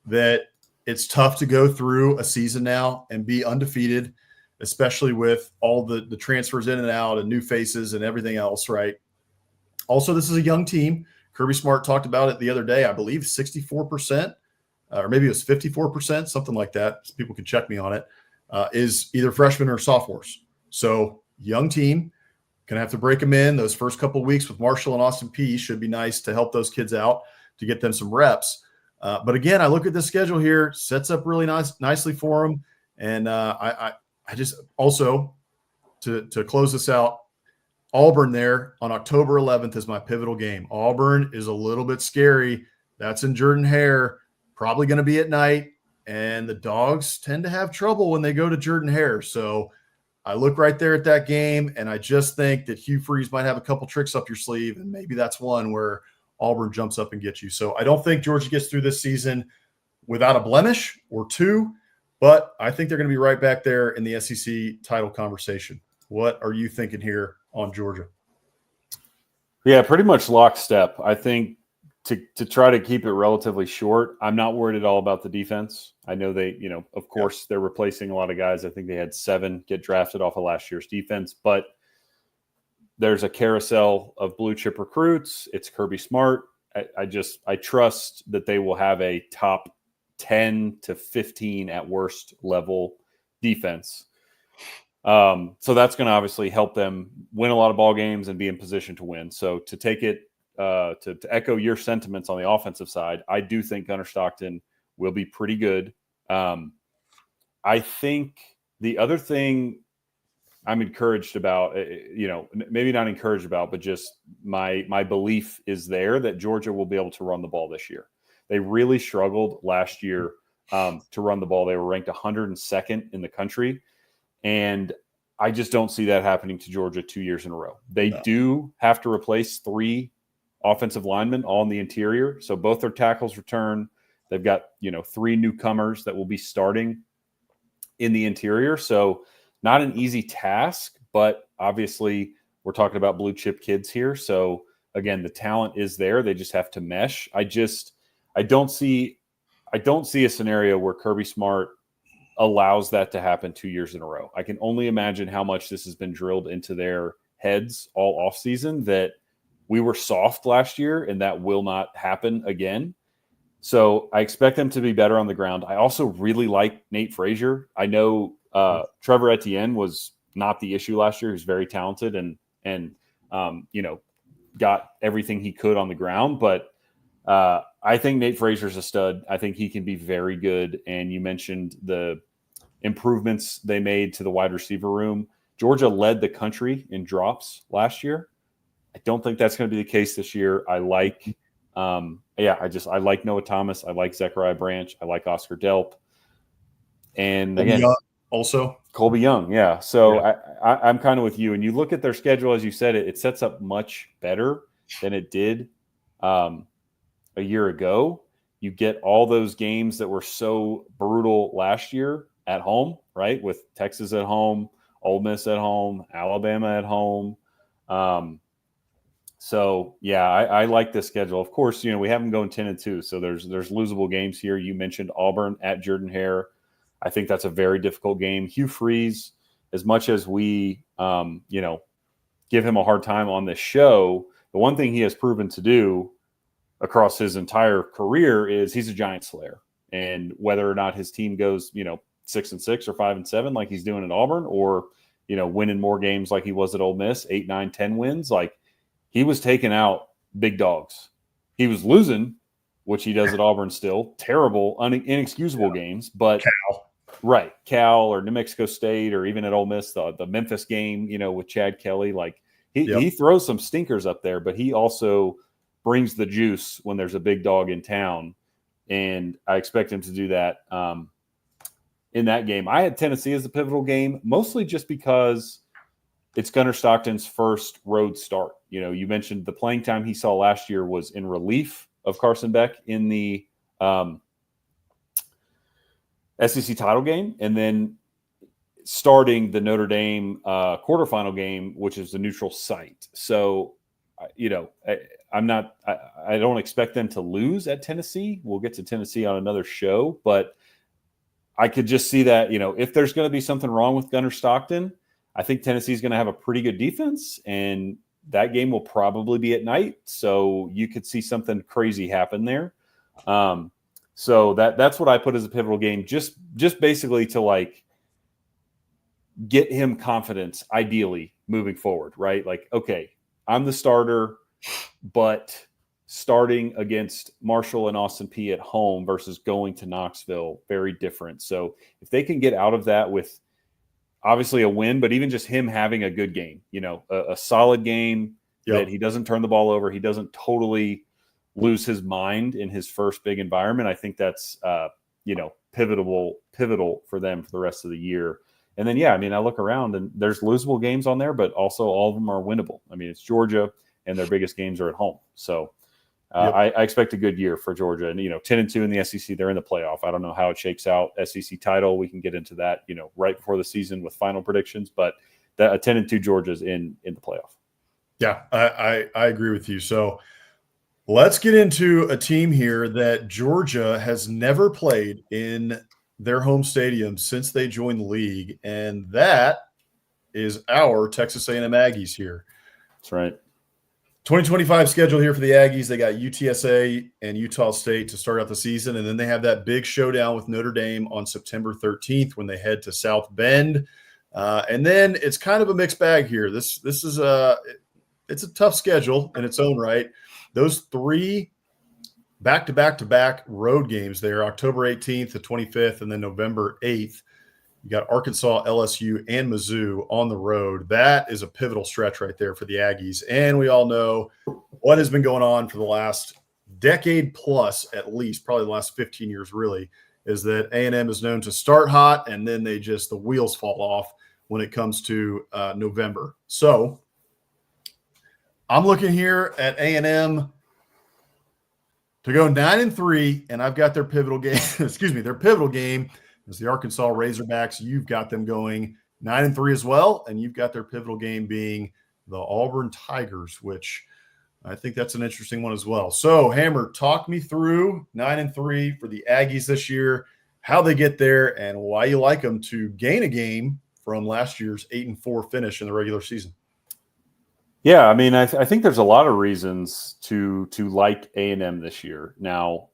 that it's tough to go through a season now and be undefeated, especially with all the transfers in and out and new faces and everything else, right? Also, this is a young team. Kirby Smart talked about it the other day. I believe 64%, or maybe it was 54%, something like that. People can check me on it. Is either freshmen or sophomores. So young team, going to have to break them in. Those first couple of weeks with Marshall and Austin Peay should be nice to help those kids out to get them some reps. But again, I look at the schedule here, sets up really nicely for them. And I just also, to close this out, Auburn there on October 11th is my pivotal game. Auburn is a little bit scary. That's in Jordan-Hare, probably going to be at night. And the Dogs tend to have trouble when they go to Jordan-Hare. So I look right there at that game, and I just think that Hugh Freeze might have a couple tricks up your sleeve, and maybe that's one where Auburn jumps up and gets you. So I don't think Georgia gets through this season without a blemish or two, but I think they're going to be right back there in the SEC title conversation. What are you thinking here on Georgia? Yeah, pretty much lockstep. I think to try to keep it relatively short, I'm not worried at all about the defense. I know they, of course, they're replacing a lot of guys. I think they had 7 get drafted off of last year's defense, but there's a carousel of blue chip recruits. It's Kirby Smart. I trust that they will have a top 10 to 15 at worst level defense. So that's going to obviously help them win a lot of ball games and be in position to win. So to take it, to echo your sentiments on the offensive side, I do think Gunnar Stockton will be pretty good. I think the other thing I'm encouraged about, maybe not encouraged about, but just my belief is there that Georgia will be able to run the ball this year. They really struggled last year to run the ball. They were ranked 102nd in the country. And I just don't see that happening to Georgia 2 years in a row. They do have to replace 3 offensive linemen all in the interior. So both their tackles return. They've got, 3 newcomers that will be starting in the interior. So not an easy task, but obviously we're talking about blue chip kids here. So again, the talent is there. They just have to mesh. I don't see a scenario where Kirby Smart allows that to happen 2 years in a row. I can only imagine how much this has been drilled into their heads all offseason that we were soft last year and that will not happen again. So I expect them to be better on the ground. I also really like Nate Frazier. I know Trevor Etienne was not the issue last year. He's very talented and got everything he could on the ground. But I think Nate Frazier's a stud. I think he can be very good. And you mentioned the improvements they made to the wide receiver room. Georgia led the country in drops last year. I don't think that's going to be the case this year. I like, I like Noah Thomas. I like Zechariah Branch. I like Oscar Delp. And again, also Colby Young. Yeah. So yeah. I'm kind of with you. And you look at their schedule, as you said, it sets up much better than it did a year ago. You get all those games that were so brutal last year at home, right? With Texas at home, Ole Miss at home, Alabama at home. So yeah, I like this schedule. Of course, we have them going 10-2. So there's losable games here. You mentioned Auburn at Jordan-Hare. I think that's a very difficult game. Hugh Freeze, as much as we, give him a hard time on this show, the one thing he has proven to do across his entire career is he's a giant slayer. And whether or not his team goes, 6-6 or 5-7, like he's doing at Auburn, or, winning more games like he was at Ole Miss, 8, 9, 10 wins, like he was taking out big dogs. He was losing, which he does at Auburn still, terrible, inexcusable games, but Cal or New Mexico State, or even at Ole Miss, the Memphis game, with Chad Kelly, like he throws some stinkers up there, but he also brings the juice when there's a big dog in town. And I expect him to do that in that game. I had Tennessee as the pivotal game, mostly just because it's Gunnar Stockton's first road start. You mentioned the playing time he saw last year was in relief of Carson Beck in the SEC title game, and then starting the Notre Dame quarterfinal game, which is the neutral site. So, I don't expect them to lose at Tennessee. We'll get to Tennessee on another show, but I could just see that, if there's going to be something wrong with Gunnar Stockton, I think Tennessee's going to have a pretty good defense, and that game will probably be at night. So you could see something crazy happen there. So that's what I put as a pivotal game, just basically to get him confidence, ideally moving forward, right? Like, okay, I'm the starter, but starting against Marshall and Austin Peay at home versus going to Knoxville, very different. So if they can get out of that with obviously a win, but even just him having a good game, a solid game that he doesn't turn the ball over, he doesn't totally lose his mind in his first big environment. I think that's, pivotal for them for the rest of the year. And then, I look around and there's losable games on there, but also all of them are winnable. It's Georgia, and their biggest games are at home. So Yep. I expect a good year for Georgia, and 10-2 in the SEC. They're in the playoff. I don't know how it shakes out. SEC title, we can get into that, right before the season with final predictions. But a 10-2 Georgia's in the playoff. Yeah, I agree with you. So let's get into a team here that Georgia has never played in their home stadium since they joined the league, and that is our Texas A&M Aggies here. That's right. 2025 schedule here for the Aggies. They got UTSA and Utah State to start out the season, and then they have that big showdown with Notre Dame on September 13th when they head to South Bend. And then it's kind of a mixed bag here. This is it's a tough schedule in its own right. Those 3 back-to-back-to-back road games there, October 18th to 25th, and then November 8th. You got Arkansas, LSU, and Mizzou on the road. That is a pivotal stretch right there for the Aggies. And we all know what has been going on for the last decade plus, at least, probably the last 15 years really, is that A&M is known to start hot and then the wheels fall off when it comes to November. So I'm looking here at A&M to go 9-3, and I've got their pivotal game. Their pivotal game is the Arkansas Razorbacks. You've got them going 9-3 as well, and you've got their pivotal game being the Auburn Tigers, which I think that's an interesting one as well. So, Hammer, talk me through 9-3 for the Aggies this year, how they get there, and why you like them to gain a game from last year's 8-4 finish in the regular season. Yeah, I mean, I think there's a lot of reasons to like A&M this year. Now,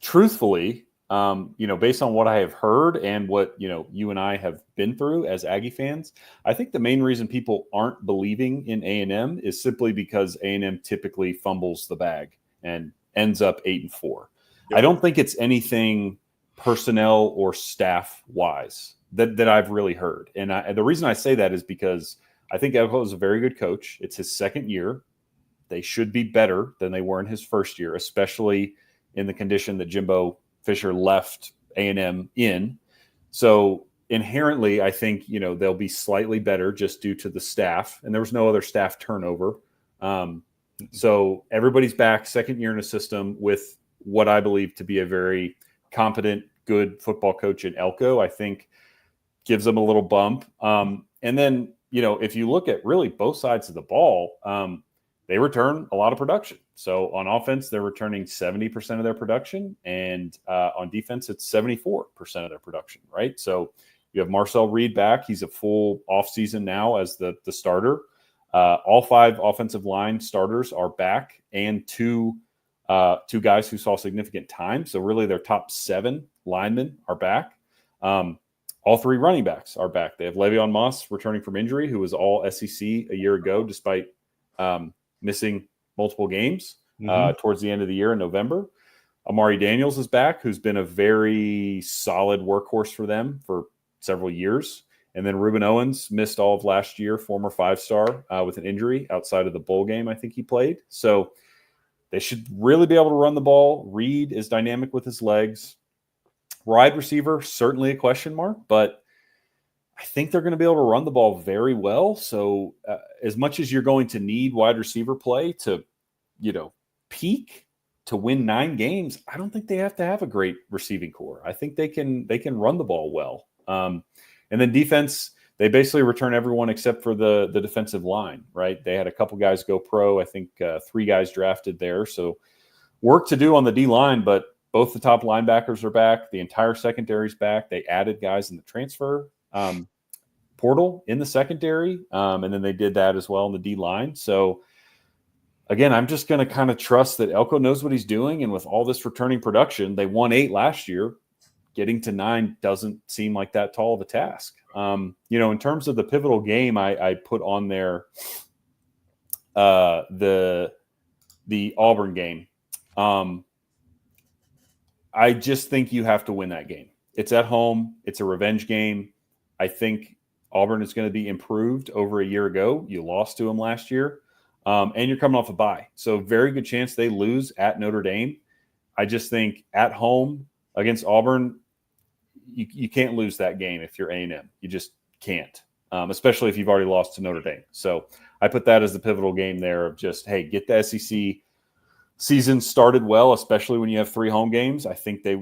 truthfully, based on what I have heard and what, you and I have been through as Aggie fans, I think the main reason people aren't believing in A&M is simply because A&M typically fumbles the bag and ends up 8-4. Yep. I don't think it's anything personnel or staff wise that I've really heard. And the reason I say that is because I think Elko is a very good coach. It's his second year. They should be better than they were in his first year, especially in the condition that Jimbo Fisher left A&M in. So inherently, I think, they'll be slightly better just due to the staff. And there was no other staff turnover. So everybody's back, second year in a system with what I believe to be a very competent, good football coach in Elko. I think gives them a little bump. And then, if you look at really both sides of the ball, they return a lot of production. So on offense, they're returning 70% of their production, and on defense, it's 74% of their production, right? So you have Marcel Reed back. He's a full offseason now as the starter. All 5 offensive line starters are back, and two guys who saw significant time. So really their top 7 linemen are back. All 3 running backs are back. They have Le'Veon Moss returning from injury, who was all SEC a year ago, despite missing multiple games towards the end of the year in November. Amari Daniels is back, who's been a very solid workhorse for them for several years. And then Reuben Owens missed all of last year, former 5-star with an injury outside of the bowl game I think he played. So they should really be able to run the ball. Reed is dynamic with his legs. Wide receiver, certainly a question mark, but I think they're going to be able to run the ball very well. So as much as you're going to need wide receiver play to, peak to win 9 games, I don't think they have to have a great receiving core. I think they can run the ball well. And then defense, they basically return everyone except for the defensive line, right? They had a couple guys go pro. I think 3 guys drafted there. So work to do on the D-line, but both the top linebackers are back. The entire secondary is back. They added guys in the transfer portal in the secondary, and then they did that as well in the D-line. So, again, I'm just going to kind of trust that Elko knows what he's doing, and with all this returning production, they won 8 last year. Getting to 9 doesn't seem like that tall of a task. In terms of the pivotal game, I put on there the Auburn game. I just think you have to win that game. It's at home. It's a revenge game. I think Auburn is going to be improved over a year ago. You lost to them last year, and you're coming off a bye. So very good chance they lose at Notre Dame. I just think at home against Auburn, you can't lose that game if you're A&M. You just can't, especially if you've already lost to Notre Dame. So I put that as the pivotal game there of just, hey, get the SEC season started well, especially when you have 3 home games. I think they,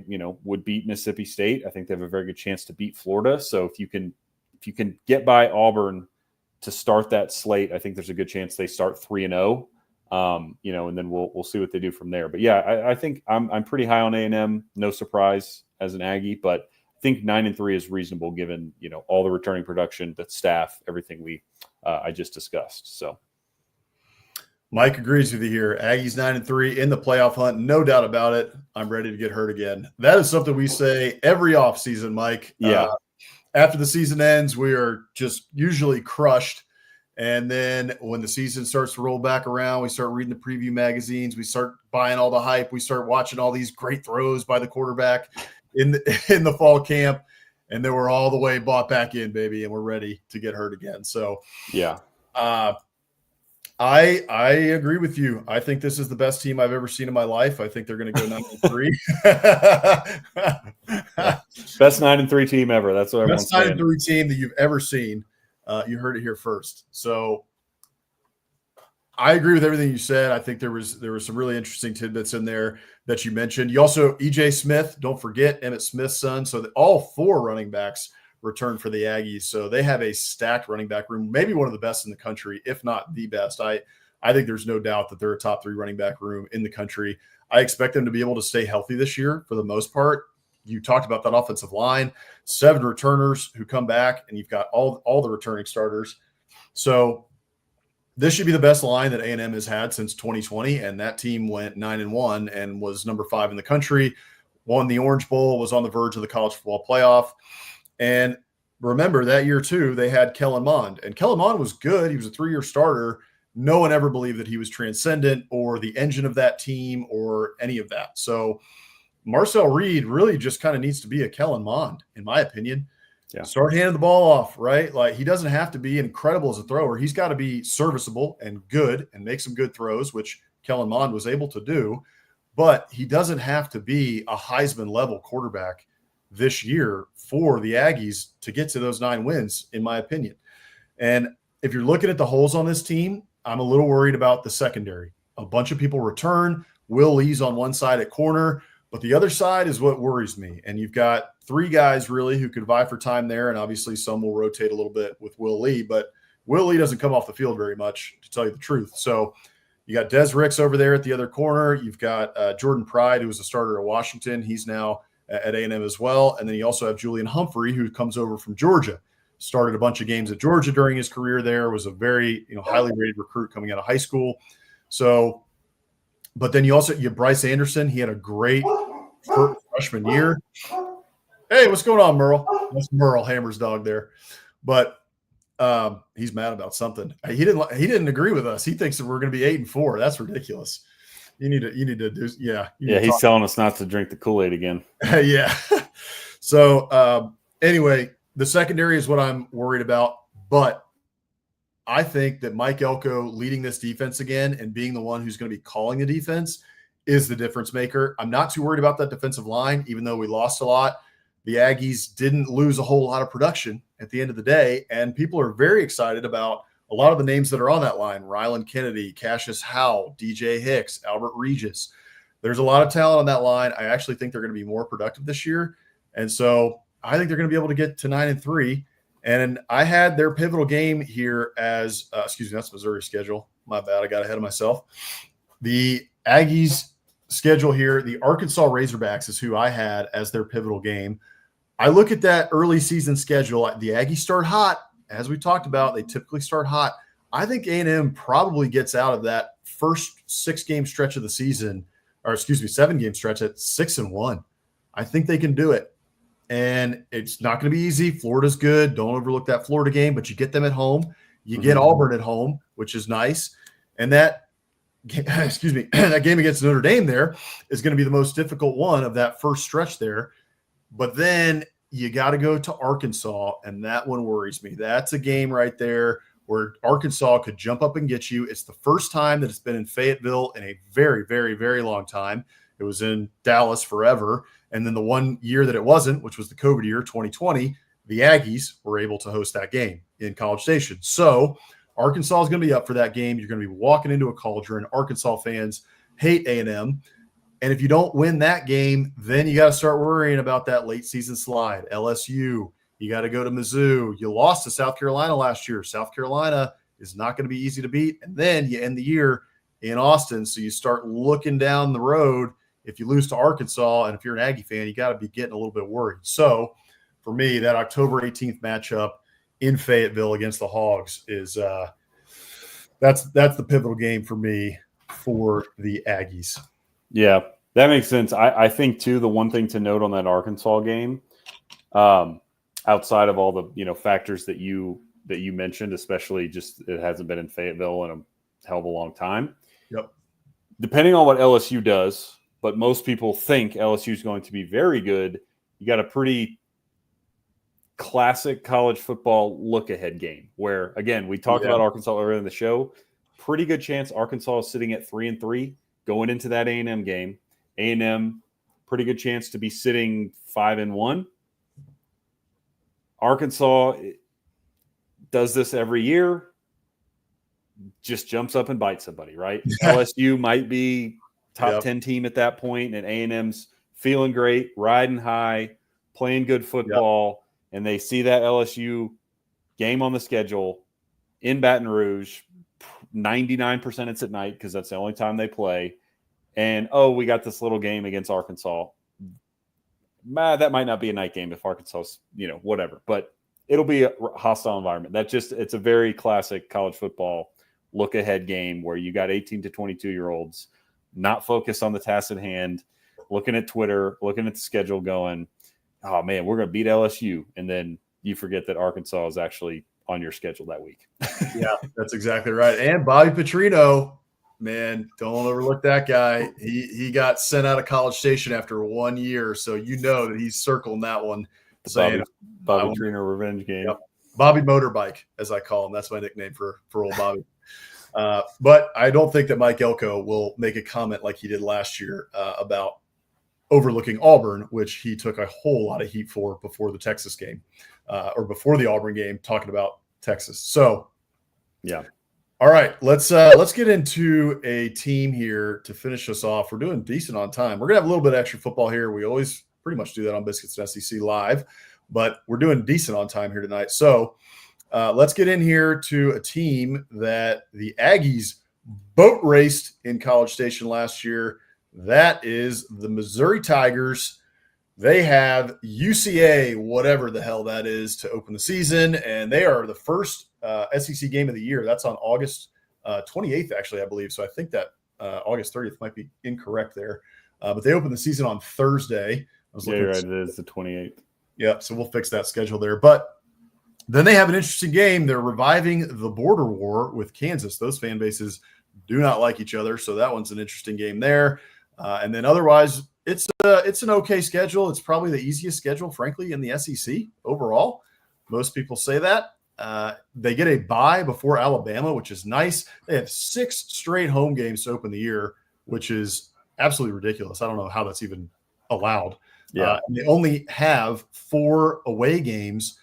would beat Mississippi State. I think they have a very good chance to beat Florida. So if you can get by Auburn to start that slate, I think there's a good chance they start 3-0. And then we'll see what they do from there. But yeah, I think I'm pretty high on A&M. No surprise as an Aggie, but I think 9-3 is reasonable given all the returning production, the staff, everything I just discussed. So Mike agrees with you here. Aggies 9-3 in the playoff hunt, no doubt about it. I'm ready to get hurt again. That is something we say every offseason, Mike. Yeah. After the season ends, we are just usually crushed. And then when the season starts to roll back around, we start reading the preview magazines. We start buying all the hype. We start watching all these great throws by the quarterback in the fall camp. And then we're all the way bought back in, baby, and we're ready to get hurt again. So, yeah. I agree with you. I think this is the best team I've ever seen in my life. I think they're going to go 9-3. Best 9-3 team ever. That's what everyone's saying. Best 9-3 team that you've ever seen. You heard it here first. So I agree with everything you said. I think there was some really interesting tidbits in there that you mentioned. You also, E.J. Smith, don't forget Emmitt Smith's son. So that all 4 running backs returned for the Aggies. So they have a stacked running back room, maybe one of the best in the country, if not the best. I think there's no doubt that they're a top 3 running back room in the country. I expect them to be able to stay healthy this year for the most part. You talked about that offensive line, 7 returners who come back, and you've got all the returning starters. So this should be the best line that A&M has had since 2020, and that team went 9-1 and was number 5 in the country, won the Orange Bowl, was on the verge of the college football playoff. And remember that year too, they had Kellen Mond, and Kellen Mond was good. He was a 3-year starter. No one ever believed that he was transcendent or the engine of that team or any of that. So Marcel Reed really just kind of needs to be a Kellen Mond, in my opinion. Yeah. Start handing the ball off, right? Like, he doesn't have to be incredible as a thrower. He's got to be serviceable and good and make some good throws, which Kellen Mond was able to do. But he doesn't have to be a Heisman level quarterback this year for the Aggies to get to those 9 wins, in my opinion. And if you're looking at the holes on this team, I'm a little worried about the secondary. A bunch of people return. Will Lee's on one side at corner, but the other side is what worries me. And you've got 3 guys really who could vie for time there, and obviously some will rotate a little bit with Will Lee, but Will Lee doesn't come off the field very much, to tell you the truth. So you got Des Ricks over there at the other corner. You've got Jordan Pride, who was a starter at Washington. He's now at A&M as well. And then you also have Julian Humphrey, who comes over from Georgia. Started a bunch of games at Georgia during his career there, was a very highly rated recruit coming out of high school. So, but then you have Bryce Anderson. He had a great freshman year. Hey, what's going on, Merle? That's Merle, Hammer's dog there. But he's mad about something. He didn't agree with us. He thinks that we're going to be 8-4. That's ridiculous. You need to do, yeah. Yeah, he's telling us not to drink the Kool-Aid again. Yeah. So anyway, the secondary is what I'm worried about, but I think that Mike Elko leading this defense again and being the one who's going to be calling the defense is the difference maker. I'm not too worried about that defensive line, even though we lost a lot. The Aggies didn't lose a whole lot of production at the end of the day, and people are very excited about a lot of the names that are on that line: Ryland Kennedy, Cassius Howell, DJ Hicks, Albert Regis. There's a lot of talent on that line. I actually think they're going to be more productive this year, and so I think they're going to be able to get to 9-3. And I had their pivotal game here as that's Missouri's schedule. My bad, I got ahead of myself. The Aggies schedule here, the Arkansas Razorbacks is who I had as their pivotal game. I look at that early season schedule. The Aggies start hot. As we talked about, they typically start hot. I think A&M probably gets out of that first 6-game stretch of the season, 7-game stretch at 6-1. I think they can do it. And it's not going to be easy. Florida's good. Don't overlook that Florida game, but you get them at home. You get Auburn at home, which is nice. And that that game against Notre Dame there is going to be the most difficult one of that first stretch there. But then you got to go to Arkansas, and that one worries me. That's a game right there where Arkansas could jump up and get you. It's the first time that it's been in Fayetteville in a very, very, very long time. It was in Dallas forever. And then the one year that it wasn't, which was the COVID year, 2020, the Aggies were able to host that game in College Station. So Arkansas is going to be up for that game. You're going to be walking into a cauldron. Arkansas fans, hate A&M. And if you don't win that game, then you got to start worrying about that late season slide. LSU, you got to go to Mizzou. You lost to South Carolina last year. South Carolina is not going to be easy to beat. And then you end the year in Austin. So you start looking down the road. If you lose to Arkansas, and if you're an Aggie fan, you got to be getting a little bit worried. So for me, that October 18th matchup in Fayetteville against the Hogs is that's the pivotal game for me for the Aggies. Yeah, that makes sense. I think too, the one thing to note on that Arkansas game, outside of all the factors that you mentioned, especially just it hasn't been in Fayetteville in a hell of a long time. Yep. Depending on what LSU does, but most people think LSU is going to be very good. You got a pretty classic college football look-ahead game where, again, we talked about Arkansas earlier in the show. Pretty good chance Arkansas is sitting at 3-3 going into that A&M game. A&M, pretty good chance to be sitting 5-1. Arkansas does this every year, just jumps up and bites somebody, right? LSU might be top 10 team at that point, and A&M's feeling great, riding high, playing good football, and they see that LSU game on the schedule in Baton Rouge. 99% it's at night because that's the only time they play. And, we got this little game against Arkansas. That might not be a night game if Arkansas's, whatever. But it'll be a hostile environment. It's a very classic college football look-ahead game where you got 18 to 22-year-olds not focused on the task at hand, looking at Twitter, looking at the schedule going, oh, man, we're going to beat LSU. And then you forget that Arkansas is actually on your schedule that week. Yeah, that's exactly right. And Bobby Petrino, man, don't overlook that guy. He got sent out of College Station after 1 year, so that he's circling that one. Bobby Petrino revenge game. Yep. Bobby Motorbike, as I call him. That's my nickname for old Bobby. But I don't think that Mike Elko will make a comment like he did last year about overlooking Auburn, which he took a whole lot of heat for before the Texas game or before the Auburn game, talking about Texas. So, yeah. All right, let's get into a team here to finish us off. We're doing decent on time. We're going to have a little bit of extra football here. We always pretty much do that on Biscuits SEC Live, but we're doing decent on time here tonight. So let's get in here to a team that the Aggies boat raced in College Station last year. That is the Missouri Tigers. They have UCA, whatever the hell that is, to open the season, and they are the first SEC game of the year. That's on August 28th, actually, I believe. So I think that August 30th might be incorrect there. But they open the season on Thursday. You're right. It is the 28th. Yeah, so we'll fix that schedule there. But then they have an interesting game. They're reviving the border war with Kansas. Those fan bases do not like each other, so that one's an interesting game there. And then otherwise, it's an okay schedule. It's probably the easiest schedule, frankly, in the SEC overall. Most people say that. They get a bye before Alabama, which is nice. They have 6 straight home games to open the year, which is absolutely ridiculous. I don't know how that's even allowed. Yeah. They only have 4 away games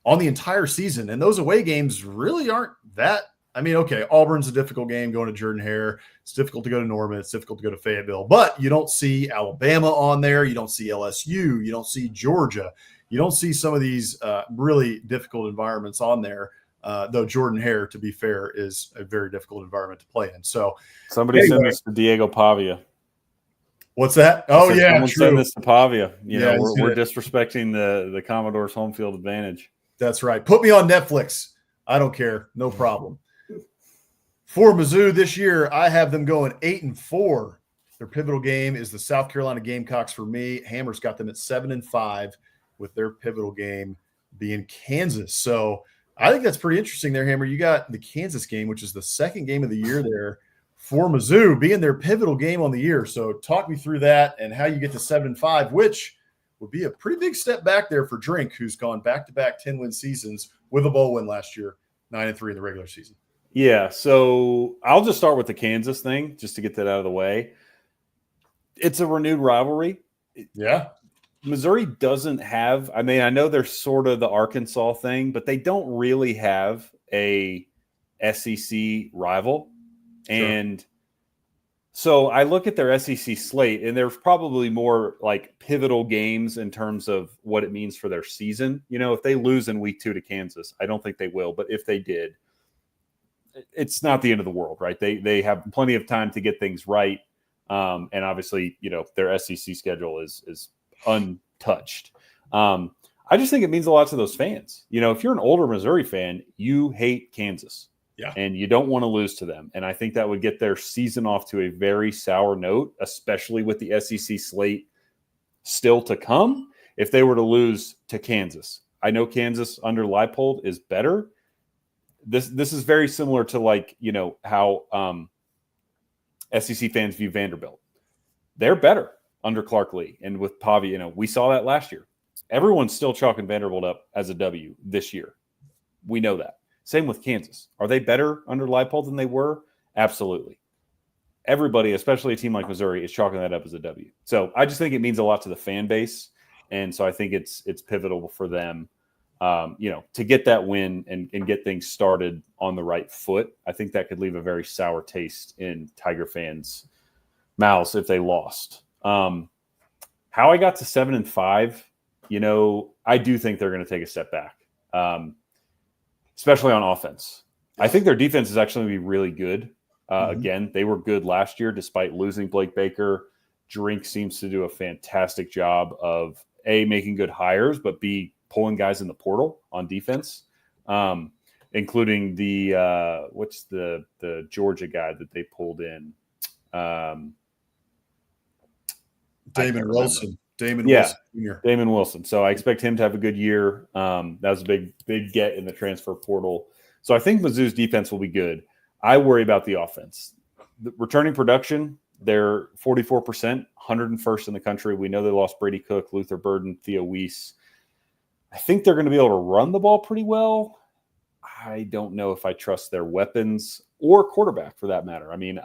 on the entire season, and those away games really aren't that. I mean, okay, Auburn's a difficult game going to Jordan-Hare. It's difficult to go to Norman. It's difficult to go to Fayetteville. But you don't see Alabama on there. You don't see LSU. You don't see Georgia. You don't see some of these really difficult environments on there, though Jordan-Hare, to be fair, is a very difficult environment to play in. So somebody send this to Diego Pavia. What's that? Oh, yeah, someone true. Send this to Pavia. We're gonna... disrespecting the Commodores' home field advantage. That's right. Put me on Netflix. I don't care. No problem. For Mizzou this year, I have them going 8-4. Their pivotal game is the South Carolina Gamecocks for me. Hammer's got them at 7-5 with their pivotal game being Kansas. So I think that's pretty interesting there, Hammer. You got the Kansas game, which is the second game of the year there for Mizzou, being their pivotal game on the year. So talk me through that and how you get to 7-5, which would be a pretty big step back there for Drink, who's gone back-to-back 10-win seasons with a bowl win last year, 9-3 in the regular season. Yeah, so I'll just start with the Kansas thing just to get that out of the way. It's a renewed rivalry. Yeah. Missouri doesn't have – I mean, I know they're sort of the Arkansas thing, but they don't really have a SEC rival. Sure. And So I look at their SEC slate, and there's probably more like pivotal games in terms of what it means for their season. If they lose in week 2 to Kansas, I don't think they will, but if they did, it's not the end of the world, right? They have plenty of time to get things right. And obviously, their SEC schedule is untouched. I just think it means a lot to those fans. If you're an older Missouri fan, you hate Kansas. Yeah. And you don't want to lose to them. And I think that would get their season off to a very sour note, especially with the SEC slate still to come if they were to lose to Kansas. I know Kansas under Leipold is better. This is very similar to how SEC fans view Vanderbilt. They're better under Clark Lee. And with Pavi, we saw that last year. Everyone's still chalking Vanderbilt up as a W this year. We know that. Same with Kansas. Are they better under Leipold than they were? Absolutely. Everybody, especially a team like Missouri, is chalking that up as a W. So I just think it means a lot to the fan base. And so I think it's pivotal for them, to get that win and get things started on the right foot. I think that could leave a very sour taste in Tiger fans' mouths if they lost. How I got to 7-5, I do think they're going to take a step back. Especially on offense. I think their defense is actually going to be really good. Again, they were good last year despite losing Blake Baker. Drink seems to do a fantastic job of, A, making good hires, but B, pulling guys in the portal on defense, including the what's the Georgia guy that they pulled in? Damon Wilson. Wilson Jr. Damon Wilson. So I expect him to have a good year. That was a big get in the transfer portal. So I think Mizzou's defense will be good. I worry about the offense. The returning production, they're 44%, 101st in the country. We know they lost Brady Cook, Luther Burden, Theo Weiss. I think they're going to be able to run the ball pretty well. I don't know if I trust their weapons or quarterback for that matter. I mean,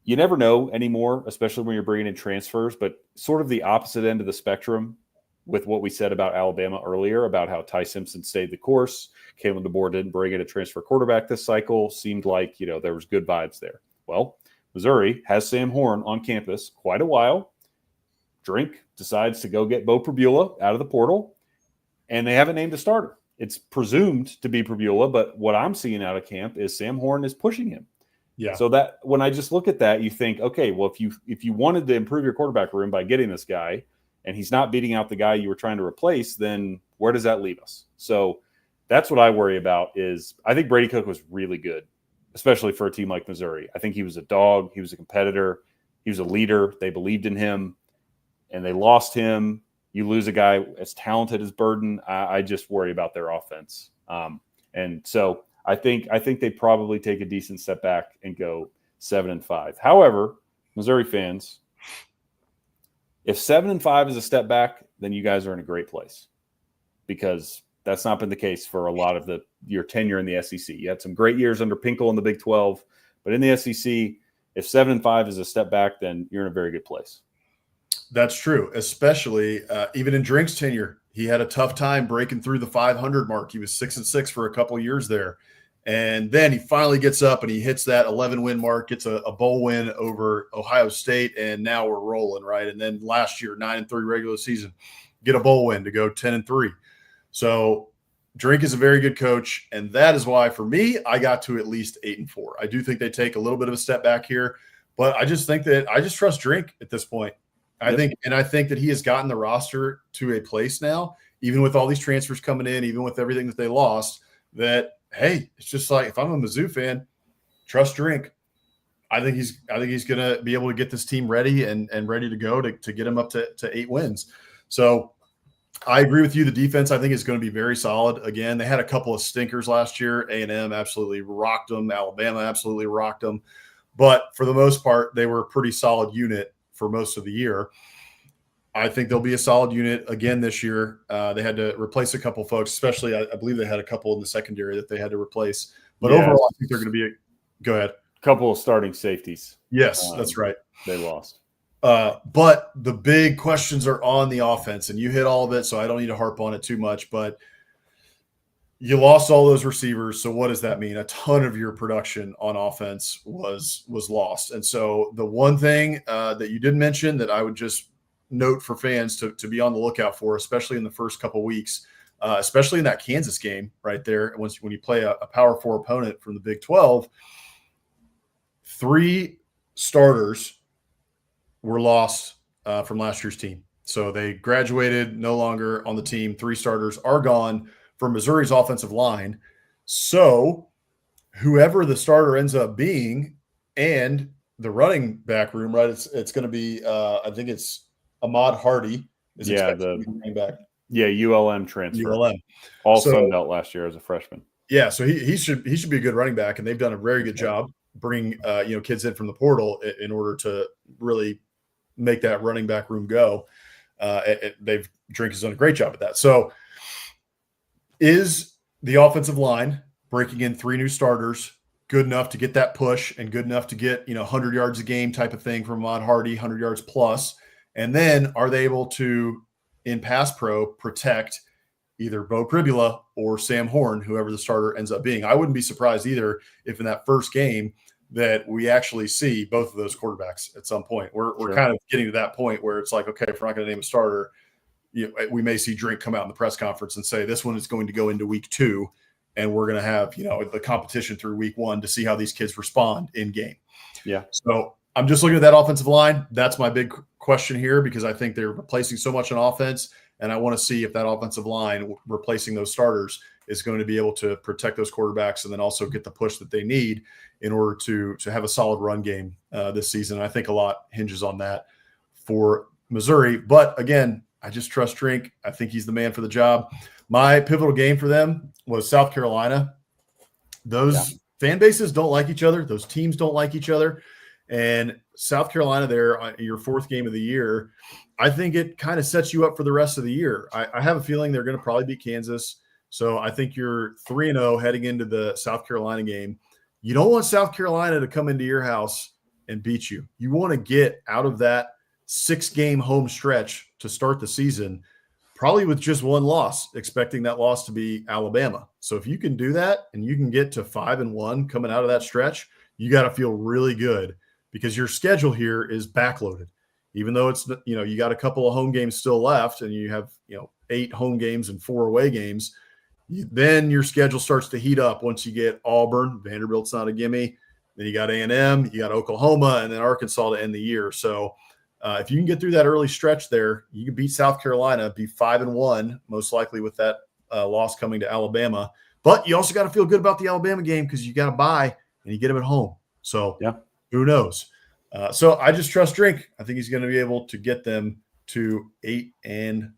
you never know anymore, especially when you're bringing in transfers, but sort of the opposite end of the spectrum with what we said about Alabama earlier, about how Ty Simpson stayed the course. Kalen DeBoer didn't bring in a transfer quarterback this cycle. Seemed like, there was good vibes there. Well, Missouri has Sam Horn on campus quite a while. Drink decides to go get Bo Pribula out of the portal, and they haven't named a starter. It's presumed to be Pribula, but what I'm seeing out of camp is Sam Horn is pushing him. Yeah. So that when I just look at that, you think, okay, well, if you wanted to improve your quarterback room by getting this guy, and he's not beating out the guy you were trying to replace, then where does that leave us? So that's what I worry about. Is I think Brady Cook was really good, especially for a team like Missouri. I think he was a dog. He was a competitor. He was a leader. They believed in him, and they lost him. You lose a guy as talented as Burden. I just worry about their offense. And so I think they probably take a decent step back and go 7-5. However, Missouri fans, if 7-5 is a step back, then you guys are in a great place, because that's not been the case for a lot of your tenure in the SEC. You had some great years under Pinkel in the Big 12, but in the SEC, if 7-5 is a step back, then you're in a very good place. That's true, especially even in Drink's tenure. He had a tough time breaking through the 500 mark. He was 6-6 for a couple years there. And then he finally gets up and he hits that 11-win mark, gets a bowl win over Ohio State, and now we're rolling, right? And then last year, 9-3 regular season, get a bowl win to go 10-3. So Drink is a very good coach, and that is why, for me, I got to at least 8-4. I do think they take a little bit of a step back here, but I just think that I just trust Drink at this point. I think that he has gotten the roster to a place now, even with all these transfers coming in, even with everything that they lost, that, hey, it's just like, if I'm a Mizzou fan, trust Drink. I think he's going to be able to get this team ready and ready to go to get him up to 8 wins. So I agree with you. The defense, I think, is going to be very solid. Again, they had a couple of stinkers last year. A&M absolutely rocked them. Alabama absolutely rocked them. But for the most part, they were a pretty solid unit for most of the year. I think they'll be a solid unit again this year. They had to replace a couple folks, especially I believe they had a couple in the secondary that they had to replace. But overall, I think they're going to be go ahead. Couple of starting safeties. Yes, that's right. They lost. But the big questions are on the offense, and you hit all of it, so I don't need to harp on it too much. But you lost all those receivers. So what does that mean? A ton of your production on offense was lost. And so the one thing that you did mention that I would just note for fans to be on the lookout for, especially in the first couple weeks, especially in that Kansas game right there, when you play a Power 4 opponent from the Big 12, 3 starters were lost from last year's team. So they graduated, no longer on the team. 3 starters are gone for Missouri's offensive line. So whoever the starter ends up being and the running back room, right, it's going to be, I think it's Ahmad Hardy is expected to be running back. Yeah, ULM transfer. ULM. Sun Belt last year as a freshman. Yeah, so he should be a good running back, and they've done a very good job bringing kids in from the portal in order to really make that running back room go. Drink has done a great job at that. So is the offensive line breaking in 3 new starters good enough to get that push and good enough to get 100 yards a game type of thing from Ahmad Hardy, 100 yards plus? And then are they able to, in pass pro, protect either Bo Pribula or Sam Horn, whoever the starter ends up being? I wouldn't be surprised either if in that first game that we actually see both of those quarterbacks at some point. We're kind of getting to that point where it's like, okay, if we're not going to name a starter, we may see Drink come out in the press conference and say this one is going to go into week 2, and we're going to have the competition through week 1 to see how these kids respond in game. Yeah. So I'm just looking at that offensive line. That's my big question here, because I think they're replacing so much on offense, and I want to see if that offensive line replacing those starters is going to be able to protect those quarterbacks and then also get the push that they need in order to have a solid run game this season. I think a lot hinges on that for Missouri. But again, I just trust Drink. I think he's the man for the job. My pivotal game for them was South Carolina. Those fan bases don't like each other. Those teams don't like each other. And South Carolina there, your 4th game of the year, I think it kind of sets you up for the rest of the year. I have a feeling they're going to probably beat Kansas. So I think you're 3-0 heading into the South Carolina game. You don't want South Carolina to come into your house and beat you. You want to get out of that 6-game home stretch to start the season, probably with just 1 loss, expecting that loss to be Alabama. So if you can do that and you can get to 5-1 coming out of that stretch, you got to feel really good, because your schedule here is backloaded. Even though it's, you got a couple of home games still left and you have, 8 home games and 4 away games, then your schedule starts to heat up once you get Auburn. Vanderbilt's not a gimme. Then you got A&M, you got Oklahoma, and then Arkansas to end the year. So if you can get through that early stretch there, you can beat South Carolina, be 5-1, most likely with that loss coming to Alabama. But you also got to feel good about the Alabama game, because you got to bye and you get them at home. So who knows? So I just trust Drink. I think he's going to be able to get them to 8-4.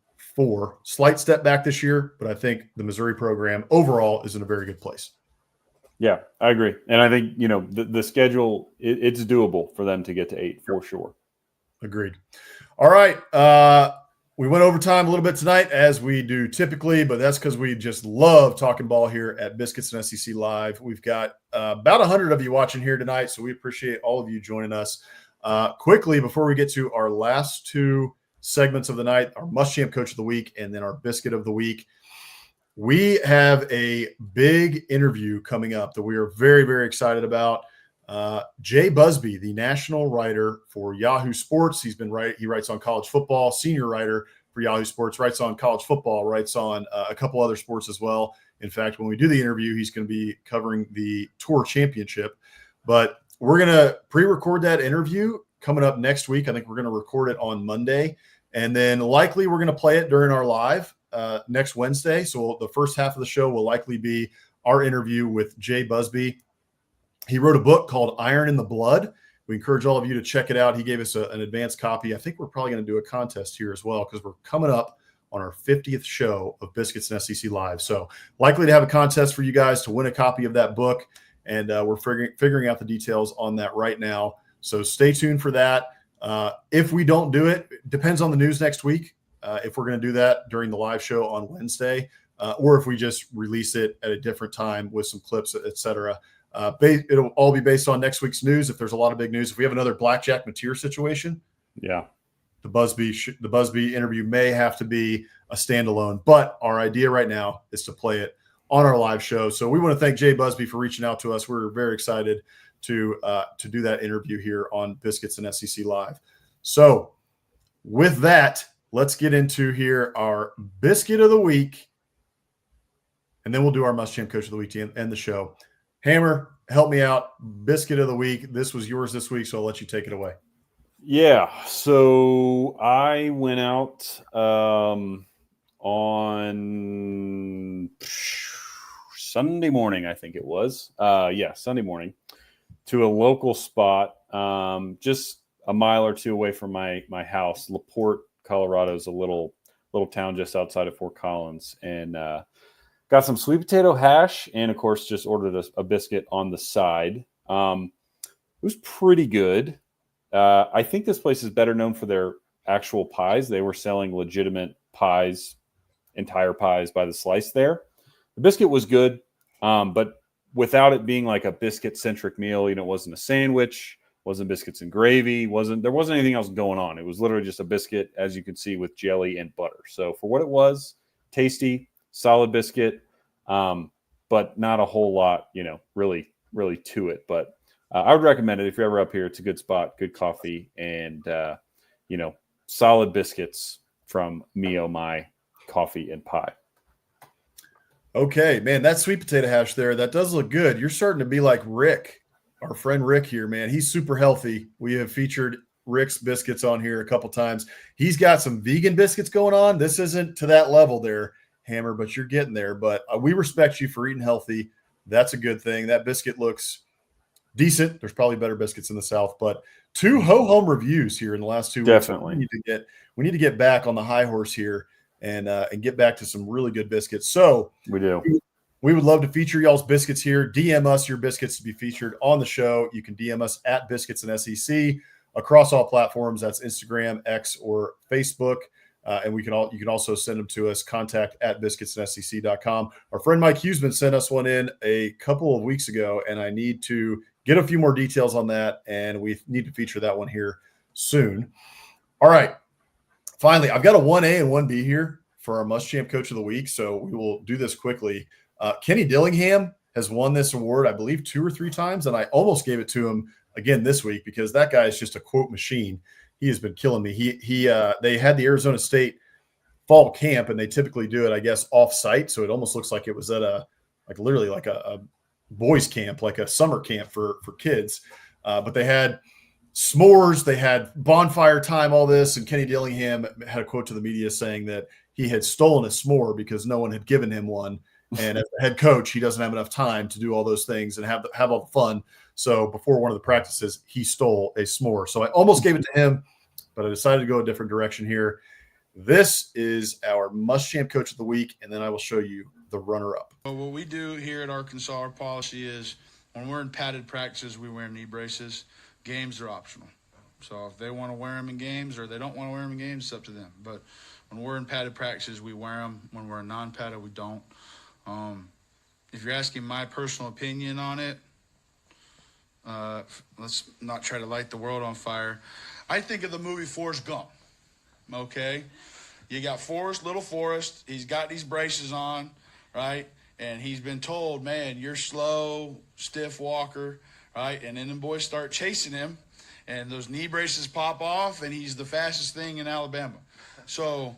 Slight step back this year, but I think the Missouri program overall is in a very good place. Yeah, I agree. And I think, the schedule, it's doable for them to get to 8 for sure. Agreed. All right. We went overtime a little bit tonight, as we do typically, but that's because we just love talking ball here at Biscuits and SEC Live. We've got about 100 of you watching here tonight, so we appreciate all of you joining us. Quickly, before we get to our last 2 segments of the night, our Muschamp Coach of the Week and then our Biscuit of the Week, we have a big interview coming up that we are very, very excited about. Jay Busby, the national writer for Yahoo Sports. He writes on college football, senior writer for Yahoo Sports, writes on college football, writes on a couple other sports as well. In fact, when we do the interview, he's going to be covering the Tour Championship. But we're going to pre-record that interview coming up next week. I think we're going to record it on Monday. And then likely we're going to play it during our live next Wednesday. So the first half of the show will likely be our interview with Jay Busby. He wrote a book called Iron in the Blood. We encourage all of you to check it out. He gave us an advanced copy. I think we're probably going to do a contest here as well, because we're coming up on our 50th show of Biscuits and SEC Live. So likely to have a contest for you guys to win a copy of that book. And we're figuring out the details on that right now. So stay tuned for that. If we don't do it, depends on the news next week. If we're going to do that during the live show on Wednesday, or if we just release it at a different time with some clips, et cetera. It'll all be based on next week's news. If there's a lot of big news, if we have another Blackjack Mateer situation, the Busby interview may have to be a standalone. But our idea right now is to play it on our live show. So we want to thank Jay Busby for reaching out to us. We're very excited to do that interview here on Biscuits and SEC Live. So with that, let's get into here our Biscuit of the Week, and then we'll do our Must-Champ Coach of the Week to end the show. Hammer, help me out. Biscuit of the Week. This was yours this week, so I'll let you take it away. Yeah, so I went out on Sunday morning, I think it was. Sunday morning, to a local spot, just a mile or two away from my house. LaPorte, Colorado is a little town just outside of Fort Collins, and got some sweet potato hash, and of course, just ordered a biscuit on the side. It was pretty good. I think this place is better known for their actual pies. They were selling legitimate pies, entire pies by the slice there. The biscuit was good, but without it being like a biscuit-centric meal, it wasn't a sandwich, wasn't biscuits and gravy, there wasn't anything else going on. It was literally just a biscuit, as you can see, with jelly and butter. So for what it was, tasty, solid biscuit, but not a whole lot, really to it. But I would recommend it if you're ever up here. It's a good spot, good coffee, and solid biscuits from Mio My Coffee and Pie. Okay, man, that sweet potato hash there, that does look good. You're starting to be like Rick, our friend Rick here, man. He's super healthy. We have featured Rick's biscuits on here a couple times. He's got some vegan biscuits going on. This isn't to that level there, Hammer, but you're getting there. But we respect you for eating healthy. That's a good thing. That biscuit looks decent. There's probably better biscuits in the South, but 2 ho-hum reviews here in the last 2 weeks. Definitely. We need to get back on the high horse here and get back to some really good biscuits. So we do. We would love to feature y'all's biscuits here. DM us your biscuits to be featured on the show. You can DM us at Biscuits and SEC across all platforms. That's Instagram, X, or Facebook. And you can also send them to us, contact@biscuitsandsec.com. Our friend Mike Huseman sent us one in a couple of weeks ago, and I need to get a few more details on that, and we need to feature that one here soon. All right. Finally, I've got a 1A and 1B here for our Must-Champ Coach of the Week, so we will do this quickly. Kenny Dillingham has won this award, I believe, 2 or 3 times, and I almost gave it to him again this week because that guy is just a quote machine. He has been killing me. They had the Arizona State fall camp, and they typically do it, I guess, off-site, so it almost looks like it was at a boys camp, like a summer camp for kids. But they had s'mores, they had bonfire time, all this, and Kenny Dillingham had a quote to the media saying that he had stolen a s'more because no one had given him one. And as the head coach, he doesn't have enough time to do all those things and have all the fun. So before one of the practices, he stole a s'more. So I almost gave it to him, but I decided to go a different direction here. This is our Must-Champ Coach of the Week, and then I will show you the runner-up. Well, what we do here at Arkansas, our policy is when we're in padded practices, we wear knee braces. Games are optional. So if they want to wear them in games or they don't want to wear them in games, it's up to them. But when we're in padded practices, we wear them. When we're in non-padded, we don't. If you're asking my personal opinion on it, let's not try to light the world on fire. I think of the movie Forrest Gump, okay? You got little Forrest. He's got these braces on, right? And he's been told, man, you're slow, stiff walker, right? And then the boys start chasing him, and those knee braces pop off, and he's the fastest thing in Alabama. So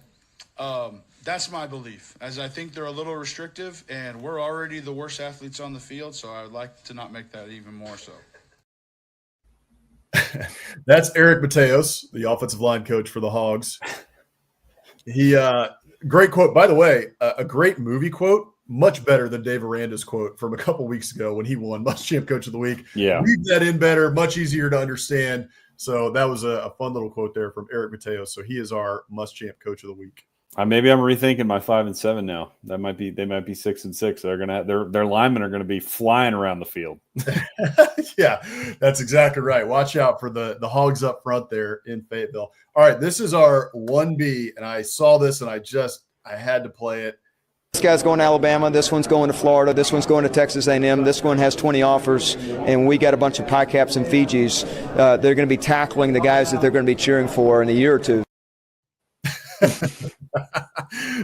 that's my belief, as I think they're a little restrictive, and we're already the worst athletes on the field, so I would like to not make that even more so. That's Eric Mateos, the offensive line coach for the Hogs. He great quote. By the way, a great movie quote, much better than Dave Aranda's quote from a couple weeks ago when he won Must-Champ Coach of the Week. Yeah. Read that in better, much easier to understand. So that was a fun little quote there from Eric Mateos. So he is our Must-Champ Coach of the Week. Maybe I'm rethinking my 5-7 now. They might be 6-6. They're gonna their linemen are gonna be flying around the field. Yeah, that's exactly right. Watch out for the Hogs up front there in Fayetteville. All right, this is our 1B, and I saw this and I had to play it. This guy's going to Alabama. This one's going to Florida. This one's going to Texas A&M. This one has 20 offers, and we got a bunch of pie caps and Fijis. They're going to be tackling the guys that they're going to be cheering for in a year or two.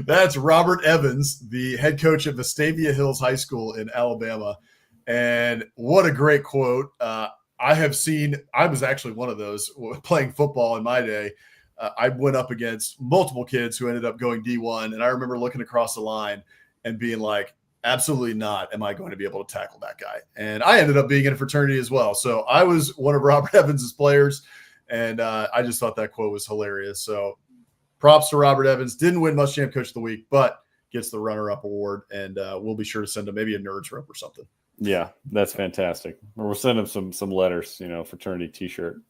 That's Robert Evans, the head coach at Vestavia Hills High School in Alabama. And what a great quote. I was actually one of those playing football in my day. I went up against multiple kids who ended up going D1. And I remember looking across the line and being like, absolutely not am I going to be able to tackle that guy. And I ended up being in a fraternity as well. So I was one of Robert Evans's players. And I just thought that quote was hilarious. So props to Robert Evans. Didn't win Muschamp Coach of the Week, but gets the runner-up award. And we'll be sure to send him maybe a Nerds rope or something. Yeah, that's fantastic. Or we'll send him some letters, fraternity T-shirt.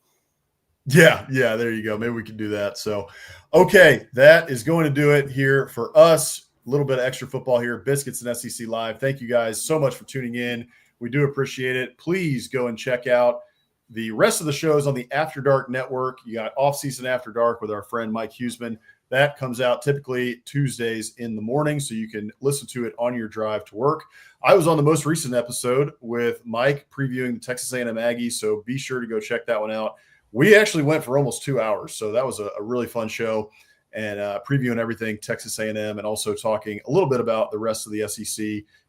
Yeah, there you go. Maybe we can do that. So, okay, that is going to do it here for us. A little bit of extra football here, Biscuits and SEC Live. Thank you guys so much for tuning in. We do appreciate it. Please go and check out the rest of the shows on the After Dark Network. You got Offseason After Dark with our friend Mike Huseman. That comes out typically Tuesdays in the morning, so you can listen to it on your drive to work. I was on the most recent episode with Mike previewing the Texas A&M Aggies, so be sure to go check that one out. We actually went for almost 2 hours, so that was a really fun show, and previewing everything Texas A&M and also talking a little bit about the rest of the SEC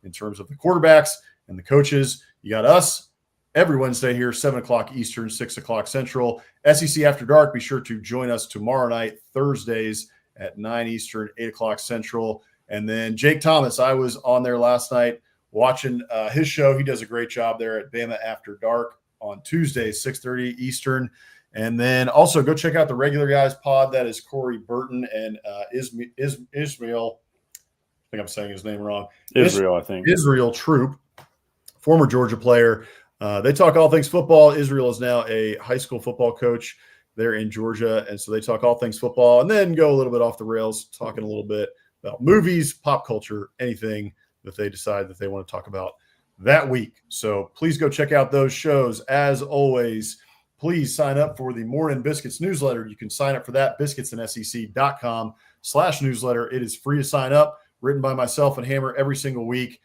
in terms of the quarterbacks and the coaches. You got us every Wednesday here, 7 o'clock Eastern, 6 o'clock Central. SEC After Dark, be sure to join us tomorrow night, Thursdays at 9 Eastern, 8 o'clock Central. And then Jake Thomas, I was on there last night watching his show. He does a great job there at Bama After Dark on Tuesdays, 6:30 Eastern. And then also go check out the Regular Guys pod. That is Corey Burton and Ismail. I think I'm saying his name wrong. Israel, I think. Israel Troop, former Georgia player. They talk all things football. Israel is now a high school football coach there in Georgia. And so they talk all things football and then go a little bit off the rails, talking a little bit about movies, pop culture, anything that they decide that they want to talk about that week. So please go check out those shows. As always, please sign up for the Morning Biscuits newsletter. You can sign up for that, biscuitsandsec.com/newsletter. It is free to sign up, written by myself and Hammer every single week.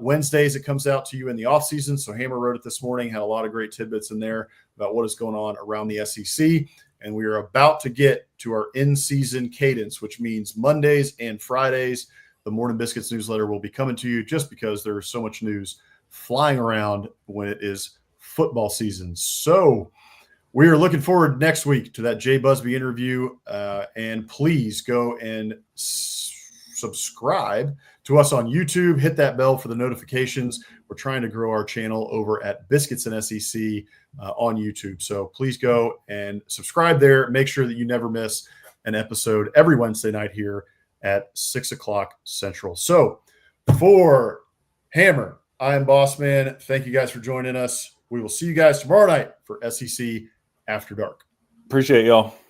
Wednesdays, it comes out to you in the off season. So Hammer wrote it this morning, had a lot of great tidbits in there about what is going on around the SEC. And we are about to get to our in-season cadence, which means Mondays and Fridays, the Morning Biscuits newsletter will be coming to you just because there is so much news flying around when it is football season. So we are looking forward next week to that Jay Busby interview. And please go and subscribe to us on YouTube. Hit that bell for the notifications. We're trying to grow our channel over at Biscuits and SEC on YouTube. So please go and subscribe there. Make sure that you never miss an episode every Wednesday night here at 6 o'clock Central. So for Hammer, I am Boss Man. Thank you guys for joining us. We will see you guys tomorrow night for SEC After Dark. Appreciate y'all.